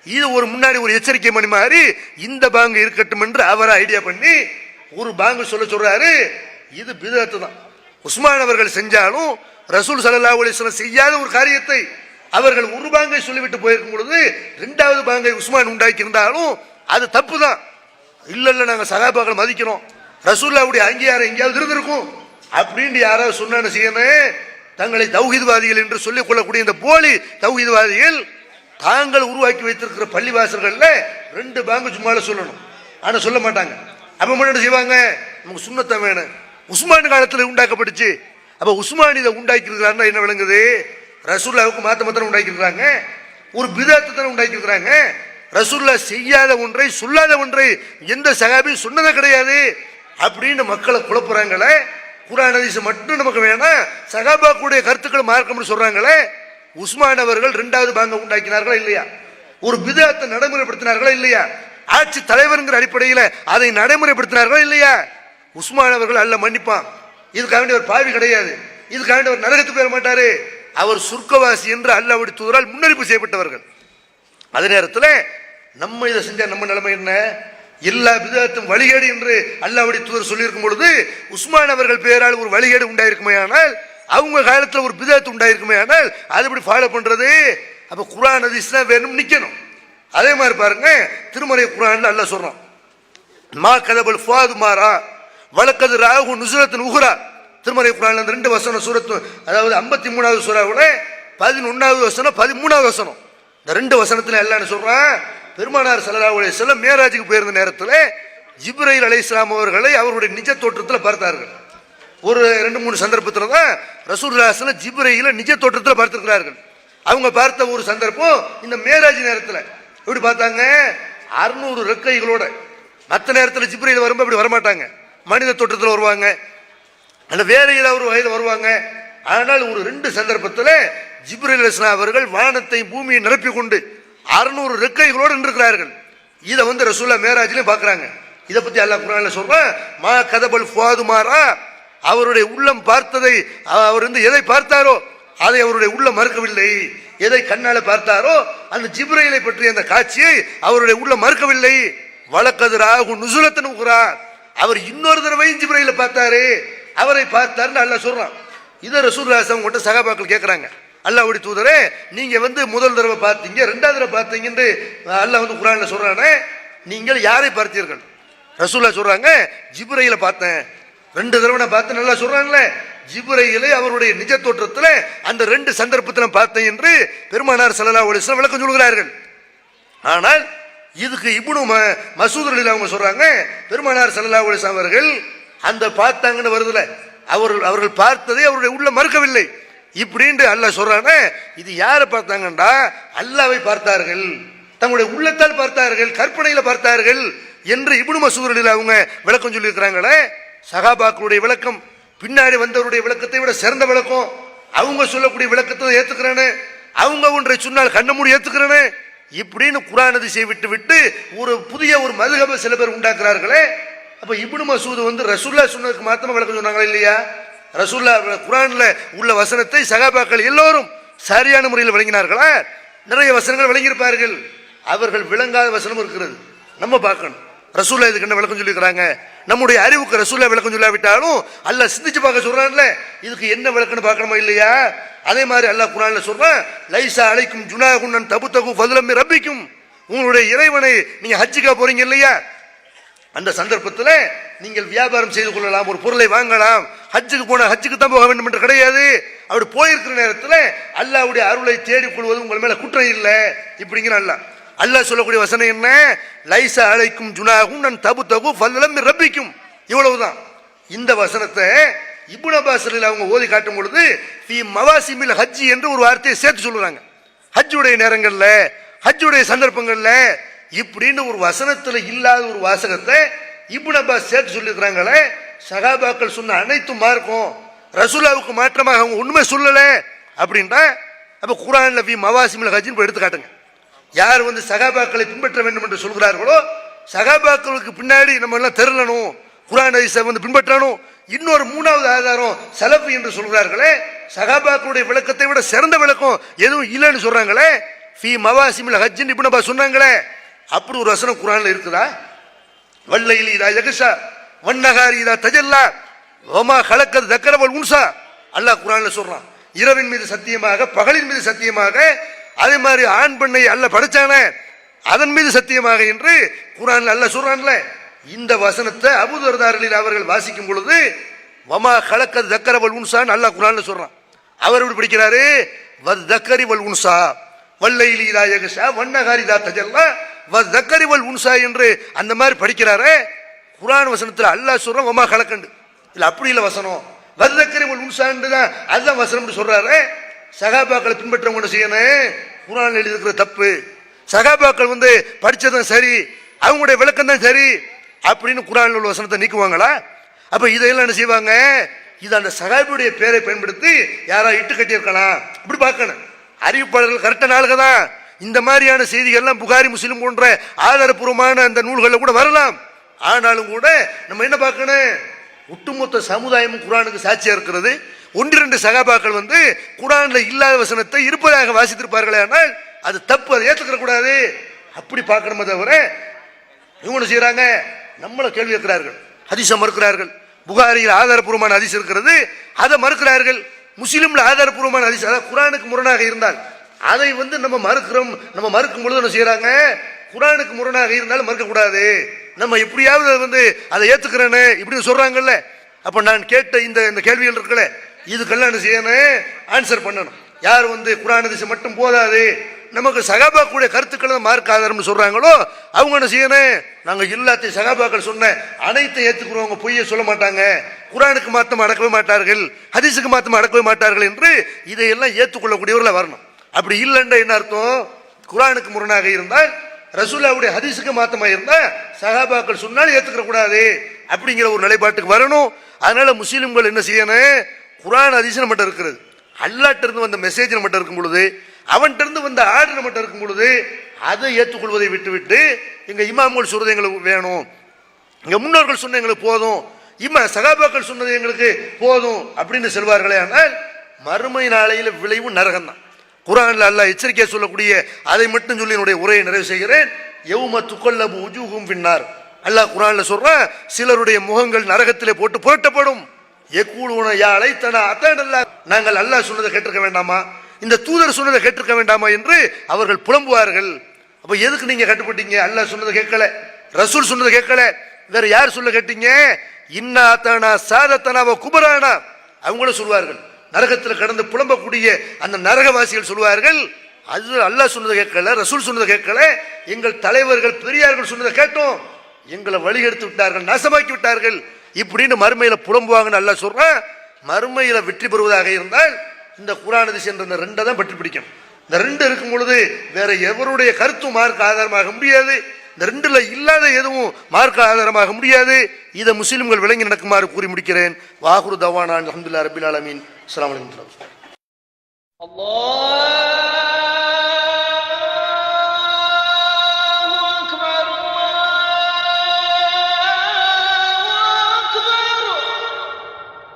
இது ஒரு முன்னாடி ஒரு எச்சரிக்கை மணி மாதிரி இந்த பாங்கு இருக்கட்டும் என்று அவர் ஐடியா பண்ணி ஒரு பாங்கு சொல்றாரு. இது பிதஅத் தான். உஸ்மான் அவர்கள் செஞ்சாலும் ரசூல் ஸல்லல்லாஹு அலைஹி வஸல்லம் செய்யாத ஒரு காரியத்தை அவர்கள் ஒரு பாங்கை சொல்லிவிட்டு போயிருக்கும் பொழுது இரண்டாவது பாங்கை உஸ்மான் உண்டாக்கி இருந்தாலும் அது தப்பு தான். இல்ல நாங்க சகாபாக்கள் மதிக்கிறோம், ரசூலுல்லாஹ்வுடைய அங்கீகாரம் எங்கேயாவது இருந்திருக்கும் அப்படின்னு யாராவது சொன்ன செய்யணும். தங்களை தௌஹீத்வாதிகள் என்று சொல்லிக் கொள்ளக்கூடிய இந்த போலி தௌஹீத்வாதிகள் தாங்கள் உருவாக்கி வைத்திருக்கிற பள்ளிவாசல்கள்ல ரெண்டு பாங்கு சும்மால சொல்லணும், ஆனா சொல்ல மாட்டாங்க. அப்ப என்ன செய்வாங்க, நமக்கு சுன்னத்தை வேணும். உஸ்மான் காலத்தில் உண்டாக்கப்பட்டுச்சு. அப்ப உஸ்மான் இதை உண்டாக்கி இருக்கிறாருன்னா என்ன விளங்குது, ரசூலுல்லாஹ்வுக்கு மாத்தம் உண்டாக்கி இருக்கிறாங்க, ஒரு பிதஅத் தான உண்டாக்கி இருக்கிறாங்க. ரசூலுல்லாஹ் செய்யாத ஒன்றை சொல்லாத ஒன்றை எந்த சஹாபியும் சொன்னதே கிடையாது அப்படின்னு மக்களை குழப்புறாங்களே. குர்ஆன் ஹதீஸ் மட்டும் நமக்கு வேணாம், சஹாபாக்களுடைய கருத்துக்கள் மார்க்கம்னு சொல்றாங்களே. உஸ்மான் அவர்கள் இரண்டாவது பாங்க உண்டாக்கினார்களா இல்லையா, ஒரு பிதஅத்தை நடைமுறைப்படுத்தினார்களா இல்லையா, ஆட்சி தலைவர்ங்கிற அடிப்படையில் அதை நடைமுறைப்படுத்தினார்களா இல்லையா. உஸ்மான் அவர்கள் அல்ல மன்னிப்பான், இதுக்காக வேண்டிய ஒரு பாவி கிடையாது, இதுக்காக வேண்டிய ஒரு நரகத்துக்கு போயிட மாட்டாரு, அவர் சுர்க்கவாசி என்று அல்லாஹ்வுடைய தூதரால் முன்னறிப்பு செய்யப்பட்டவர்கள். அதே நேரத்தில் நம்ம இதை செஞ்சா நம்ம நிலைமை என்ன, எல்லா பிதஅத்தும் வழிகேடு என்று அல்லாஹ்வுடைய தூதர் சொல்லியிருக்கும் பொழுது உஸ்மான் அவர்கள் பேரால் ஒரு வழிகேடு உண்டாயிருக்குமே ஆனால், அவங்க காலத்தில் ஒரு பிதஅத் உண்டாயிருக்குமே ஆனால் அது எப்படி ஃபாலோ பண்றது. அப்ப குர்ஆன் ஹதீஸ் தான் வேணும் நிக்கணும். அதே மாதிரி பாருங்க, திருமறை குர்ஆன்ல அல்லாஹ் சொல்றான், மா கதபல் ஃபுஆது மாரா வலக்கது ராஹு நுஸ்ரத்துன் உஹ்ரா. திருமறை குர்ஆன்ல அந்த ரெண்டு வசனம் சூரத்து, அதாவது 53வது சூராவுல 11வது வசனம் 13வது வசனம், இந்த ரெண்டு வசனத்துல அல்லாஹ் என்ன சொல்றான், பெருமானார் ஸல்லல்லாஹு அலைஹி வஸல்லம் மேராஜுக்கு போயிருந்த நேரத்தில் ஜிப்ரீல் அலைஹிஸ்ஸலாம் அவர்களை அவருடைய நிஜ தோற்றத்தில் பார்த்தார்கள். ஒரு 2-3 சந்தர்ப்பத்தில் தான் ரசூலுல்லாஹி ஜிப்ரீல நிஜ தோற்றத்தில் பார்த்திருக்கிறார்கள். அவங்க பார்த்த ஒரு சந்தர்ப்பம் இந்த மேராஜ் நேரத்தில். எப்படி பார்த்தாங்க? 600 ரெக்கைகளோட. மற்ற நேரத்தில் ஜிப்ரீல் வரும்போது அப்படி வரமாட்டாங்க, மனித தோற்றத்தில் வருவாங்க, அல்ல வேற ஏதாவது ஒரு வயதில் வருவாங்க. ஆனால் ஒரு 2 சந்தர்ப்பத்தில் ஜிப்ரீல் அலைஹிஸ்ஸலாம் அவர்கள் வானத்தை பூமியை நிரப்பி கொண்டு 600 ரெக்கைகளோடு நின்றுக்கிறார்கள். இதை ரசூலுல்லாஹ் மேராஜ்லயும் பார்க்கறாங்க. இதை பத்தி அல்லாஹ் குர்ஆன்ல சொல்றான், மா கதபல் ஃபுஆது மாரா, அவருடைய உள்ளம் பார்த்ததை, அவர் எதை பார்த்தாரோ அதை அவருடைய உள்ளம் மறுக்கவில்லை. எதை கண்ணால பார்த்தாரோ அந்த ஜிப்ரீலை பற்றிய அந்த காட்சியை அவருடைய உள்ளம் மறுக்கவில்லை. வலக்கது ராகு நுசுலத்தன் உக்ரா, அவர் இன்னொரு தடவையும் ஜிப்ரீலை பார்த்தாரு, அவரை பார்த்தாருன்னு அல்லாஹ் சொல்றான். இதை ரசூலுல்லாஹி ஸல்லல்லாஹு அலைஹி வஸல்லம் சஹாபாக்கள் கேட்கறாங்க, அல்லாஹ்வுடைய தூதரே நீங்க முதல் தடவை பார்த்தீங்க, 2வது தடவை பார்த்தீங்கன்னு அல்லாஹ் குர்ஆன்ல சொல்றானே, நீங்கள் யாரை பார்த்தீர்கள்? ரசூலுல்லாஹ் சொல்றாங்க, ஜிப்ரீலை பார்த்தேன், 2 தடவை நான் பார்த்தேன். நல்லா சொல்றாங்களே, ஜிப்ரீலை அவருடைய நிஜ தோற்றத்தில் அந்த 2 சந்தர்ப்பத்தில் பார்த்தேன் என்று பெருமானார் ஸல்லல்லாஹு அலைஹி வஸல்லம் விளக்கம் சொல்கிறார்கள். ஆனால் இதுக்கு இப்னு மசூத் ரலியல்லாஹு அவங்க சொல்றாங்க, பெருமானார் ஸல்லல்லாஹு அலைஹி வஸல்லம் அவர்கள் அந்த பார்த்தாங்கன்னு வருதுல, அவர்கள் பார்த்ததை அவருடைய உள்ள மறுக்கவில்லை இப்படின்னு அல்லாஹ் சொல்றானே. இது யாரை பார்த்தாங்கண்டா அல்லாஹ்வை பார்த்தார்கள், தங்களுடைய உள்ளத்தால் பார்த்தார்கள், கற்பனையில பார்த்தார்கள் என்று இப்னு மசூத் ரலியல்லாஹு அவங்க விளக்கம் சொல்லி இருக்கிறாங்களே. சஹாபாக்களுடைய விளக்கம் பின்னாடி வந்தவருடைய விளக்கத்தை விட சிறந்த விளக்கம். அவங்க சொல்லக்கூடிய விளக்கத்தை ஏத்துக்கிறேன்னு, அவங்க ஒன்றை சொன்னால் கண்ண மூடி ஏத்துக்கிறேன்னு இப்படின்னு குர்ஆன் ஹதீஸை விட்டு விட்டு ஒரு புதிய ஒரு மதுஹப சில பேர் உண்டாக்குறார்களே. அப்ப இப்னு மசூத் ரசூலுல்லாஹ் சொன்னதுக்கு மாத்திரமா விளக்கம் சொன்னாங்களா இல்லையா? ரசூலுல்லாஹ் குர்ஆன்ல உள்ள வசனத்தை சஹாபாக்கள் எல்லோரும் சரியான முறையில் விளங்கினார்களா? நிறைய வசனங்கள் விளங்கியிருப்பார்கள். அவர்கள் விளங்காத வசனம் இருக்கிறது, நம்ம பார்க்கணும். ரசூலுல்லாஹ் இதுக்கு என்ன விளக்கம் சொல்லியிருக்கிறாங்க? நம்முடைய அறிவுக்கு ரசூலுல்லாஹ் விளக்கம் சொல்லாவிட்டாலும் அல்லாஹ் சிந்திச்சு பார்க்க சொல்றான்ல, இதுக்கு என்ன விளக்கம்னு பார்க்கணுமா இல்லையா? அதே மாதிரி அல்லாஹ் குர்ஆன்ல சொல்றான், லைஸா அலைக்கும் ஜுனாகுன் அன் தபுதகு ஃபضلا மின் ரப்பிக்கும், உங்களுடைய இறைவனை நீங்க ஹஜ்ஜுக்கு போறீங்க இல்லையா, அந்த சந்தர்ப்பத்தில் நீங்கள் வியாபாரம் செய்து கொள்ளலாம், ஒரு பொருளை வாங்கலாம். ஹஜ்ஜுக்கு போன ஹஜ்ஜுக்கு தான் போக வேண்டும் என்று கிடையாது. அப்படி போயிருக்கிற நேரத்தில் அல்லாஹ்வுடைய அருளை தேடிக் கொள்வது உங்கள் மேல குற்றம் இல்லை இப்படிங்கிற அல்லாஹ் சொல்லக்கூடிய வசனம் என்ன? லைஸா அலைக்கும் ஜுனாகுன் அன் தபுதகு ஃபضلا மின் ரப்பிக்கும், இவ்வளவுதான். இந்த வசனத்தை இப்னு அப்பாஸ் ரலியல்லாஹு அவங்க ஓதி காட்டும் பொழுது ஃபீ மவாசிமில் ஹஜ் என்று ஒரு வார்த்தையை சேர்த்து சொல்றாங்க. ஹஜ்ஜுடைய நேரங்கள்ல, ஹஜ்ஜுடைய சந்தர்ப்பங்கள்ல இப்படின்னு ஒரு வசனத்துல இல்லாத ஒரு வாசகத்தை இப்னு அப்பாஸ் சேர்த்து சொல்லியிருக்கிறாங்களே. சஹாபாக்கள் சொன்ன அனைத்தும் மார்க்கும், ரசூலுல்லாஹ்வுக்கு மாற்றமாக அவங்க உண்மை சொல்லல அப்படின்னா அப்ப குர்ஆன்ல ஃபீ மவாசிமில் ஹஜ்னு எடுத்து காட்டுங்க. யார் சஹாபாக்களை பின்பற்ற வேண்டும் என்று சொல்கிறார்களோ, சஹாபாக்களுக்கு பின்னாடி நம்ம எல்லாம் தெருளணும், குர்ஆன் ஹதீஸை பின்பற்றணும். இன்னொரு 3வது ஆதாரம் சலஃப் என்று சொல்கிறார்களே, சஹாபாக்களுடைய விளக்கத்தை விட சிறந்த விளக்கம் எதுவும் இல்லைன்னு சொல்றாங்களே. ஃபீ மவாசிமில் ஹஜ்னு இப்னு அப்பாஸ் சொன்னாங்களே, அப்படி ஒரு வசனம் குர்ஆன்ல இருக்குதா? வல்லைலி இதா யக்ஷா வன்னஹாரி இதா தஜல்லா வமா கலக்கத் தக்கர வல் உன்சா, அல்லாஹ் குர்ஆன்ல சொல்றான், இரவின் மீது சத்தியமாக, பகலின் மீது சத்தியமாக, அதே மாதிரி ஆண் பெண்ணை அல்லாஹ் படைச்சானே அதன் மீது சத்தியமாக என்று குர்ஆன்ல அல்லாஹ் சொல்றான்ல. இந்த வசனத்தை அபூ தர்தா ரலியல்லாஹு அவர்கள் வாசிக்கும் பொழுது வமா கலக்கத் தக்கர வல் உன்சான்னு அல்லாஹ் குர்ஆன்ல சொல்றான். அவர் எப்படி படிக்கிறாரு? வத் தக்கரி வல் உன்சா வல்லைலி இதா யக்ஷா வன்னஹாரி இதா தஜல்லா வத் தக்கரி வல் உன்சா என்று அந்த மாதிரி படிக்கிறாரே. குர்ஆன் வசனத்தில் அல்லாஹ் சொல்றான் வமா கலக்கண்டு, இல்ல அப்படி இல்ல வசனம், வத் தக்கரி வல் உன்சான்னு தான் அதுதான் வசனம் சொல்றாரு. சஹாபாக்களை பின்பற்றவங்க செய்யணும், குர்ஆன்ல எழுதி இருக்கிற தப்பு, சஹாபாக்கள் படிச்சதும் சரி, அவங்களுடைய விளக்கம் தான் சரி அப்படின்னு குர்ஆன்ல உள்ள வசனத்தை நீக்குவாங்களா? அப்ப இதையெல்லாம் என்ன செய்வாங்க? இது அந்த சஹாபியுடைய பேரை பயன்படுத்தி யாரா இட்டு கட்டியிருக்கலாம் இப்படி பார்க்கணும். அறிவிப்பாளர்கள் கரெக்டான ஆளுக தான். இந்த மாதிரியான செய்திகள்லாம் புகாரி முஸ்லிம் போன்ற ஆதாரபூர்வமான அந்த நூல்களில் கூட வரலாம். ஆனாலும் கூட நம்ம என்ன பார்க்கணும்? ஒட்டுமொத்த சமுதாயமும் குர்ஆனுக்கு சாட்சியா இருக்கிறது. 1-2 சஹாபாக்கள் குர்ஆன்ல இல்லாத வசனத்தை இருப்பதாக வாசித்திருப்பார்களே, ஆனால் அது தப்பு, அதை ஏற்றுக்கிற கூடாது அப்படி பார்க்கணுமே தவிர இவங்க செய்யறாங்க, நம்மளை கேள்வி கேட்கிறார்கள், ஹதீஸை மறுக்கிறார்கள். புகாரியில் ஆதாரபூர்வமான ஹதீஸ் இருக்கிறது, அதை மறுக்கிறார்கள். முஸ்லிம்ல ஆதாரபூர்வமான ஹதீஸ், அதாவது குர்ஆனுக்கு முரணாக இருந்தால் அதை நம்ம மறுக்கிறோம். நம்ம மறுக்கும் பொழுது என்ன செய்யறாங்க? குர்ஆனுக்கு முரணாக இருந்தாலும் மறுக்க கூடாது, நம்ம எப்படியாவது அதை ஏத்துக்கிறேன்னு இப்படின்னு சொல்றாங்கல்ல. அப்ப நான் கேட்ட இந்த கேள்விகள் இருக்குல்ல, இதுக்கெல்லாம் என்ன செய்யணும்? ஆன்சர் பண்ணணும். யார் குர்ஆன் ஹதீஸ் மட்டும் போதாது, நமக்கு சகாபாக்குடைய கருத்துக்களை மார்க்க ஆதாரம் சொல்றாங்களோ அவங்க என்ன செய்யணும், நாங்க எல்லாத்தையும் சகாபாக்கள் சொன்ன அனைத்தை ஏத்துக்கிறவங்க பொய்யை சொல்ல மாட்டாங்க, குர்ஆனுக்கு மாத்தம் அடக்கவே மாட்டார்கள், ஹதீஸுக்கு மாத்தம் அடக்கவே மாட்டார்கள் என்று இதையெல்லாம் ஏற்றுக்கொள்ளக்கூடியவர்கள வரணும். அப்படி இல்லைன்ற என்ன அர்த்தம், குர்ஆனுக்கு முரணாக இருந்தால் ரசூலுல்லாஹ்வுடைய ஹதீஸுக்கு மாத்தமா இருந்தா சஹாபாக்கள் சொன்னால் ஏத்துக்க கூடாது அப்படிங்கிற ஒரு நிலைப்பாட்டுக்கு வரணும். அதனால முஸ்லிம்கள் என்ன செய்யணும், குர்ஆன் ஹதீஸ் நம்மகிட்ட இருக்கிறது, அல்லாஹ்ட்ட இருந்து வந்த மெசேஜ் நம்மகிட்ட இருக்கும் பொழுது, அவன்கிட்ட இருந்து வந்த ஆர்டர் நம்மகிட்ட இருக்கும் பொழுது அதை ஏற்றுக்கொள்வதை விட்டுவிட்டு எங்க இமாம்கள் சொல்றது எங்களுக்கு வேணும், எங்க முன்னோர்கள் சொன்ன எங்களுக்கு போதும், சகாபாக்கள் சொன்னது எங்களுக்கு போதும் அப்படின்னு செல்வார்களே, ஆனால் மறுமை நாளையில விளைவு நரகம் தான். குர்ஆன்ல அல்லாஹ் எச்சரிக்கை சொல்லக்கூடிய அதை மட்டும் சொல்லி என்னுடைய உரையை நிறைவு செய்கிறேன். யௌம துகல்லபு உஜூஹும் ஃபின்னார், அல்லாஹ் குர்ஆன்ல சொல்றான், சிலருடைய முகங்கள் நரகத்திலே போட்டு புரட்டப்படும். யகூலுன யா லைத்தனா அத்தானல்லாஹ், நாங்கள் அல்லாஹ் சொன்னதை கேட்டிருக்க வேண்டாமா, இந்த தூதர் சொன்னதை கேட்டிருக்க வேண்டாமா என்று அவர்கள் புலம்புவார்கள். அப்ப எதுக்கு நீங்க கட்டுப்பட்டீங்க, அல்லாஹ் சொன்னதை கேட்கல, ரசூல் சொன்னதை கேட்கல, வேற யார் சொல்ல கேட்டீங்க, இன்னா அத்தானா சாதத்தனா வ குபரானா, அவங்களும் சொல்வார்கள். நரகத்தில் கடந்து புலம்பக்கூடிய அந்த நரகவாசிகள் சொல்வார்கள், அது அல்லாஹ் சொன்னதை கேட்கல, ரசூல் சொன்னதை கேட்கல, எங்கள் தலைவர்கள் பெரியார்கள் சொன்னதை கேட்டோம், எங்களை வழிகெடுத்து விட்டார்கள், நாசமாக்கி விட்டார்கள் இப்படின்னு மறுமையில புலம்புவாங்கன்னு அல்லாஹ் சொல்றான். மறுமையில வெற்றி பெறுவதாக இருந்தால் இந்த குர்ஆன் ஹதீஸ் என்ற இந்த ரெண்டை தான் பற்றி பிடிக்கணும். இந்த ரெண்டு இருக்கும் பொழுது வேற எவருடைய கருத்தும் மார்க்க ஆதாரமாக முடியாது, இந்த ரெண்டுல இல்லாத எதுவும் மார்க்க ஆதாரமாக முடியாது. இதை முஸ்லிம்கள் விளங்கி நடக்குமாறு கூறி முடிக்கிறேன். வாகுரு தவானா அல்ஹம்துலில்லாஹி ரப்பில் ஆலமீன். அஸ்ஸலாமு அலைக்கும்.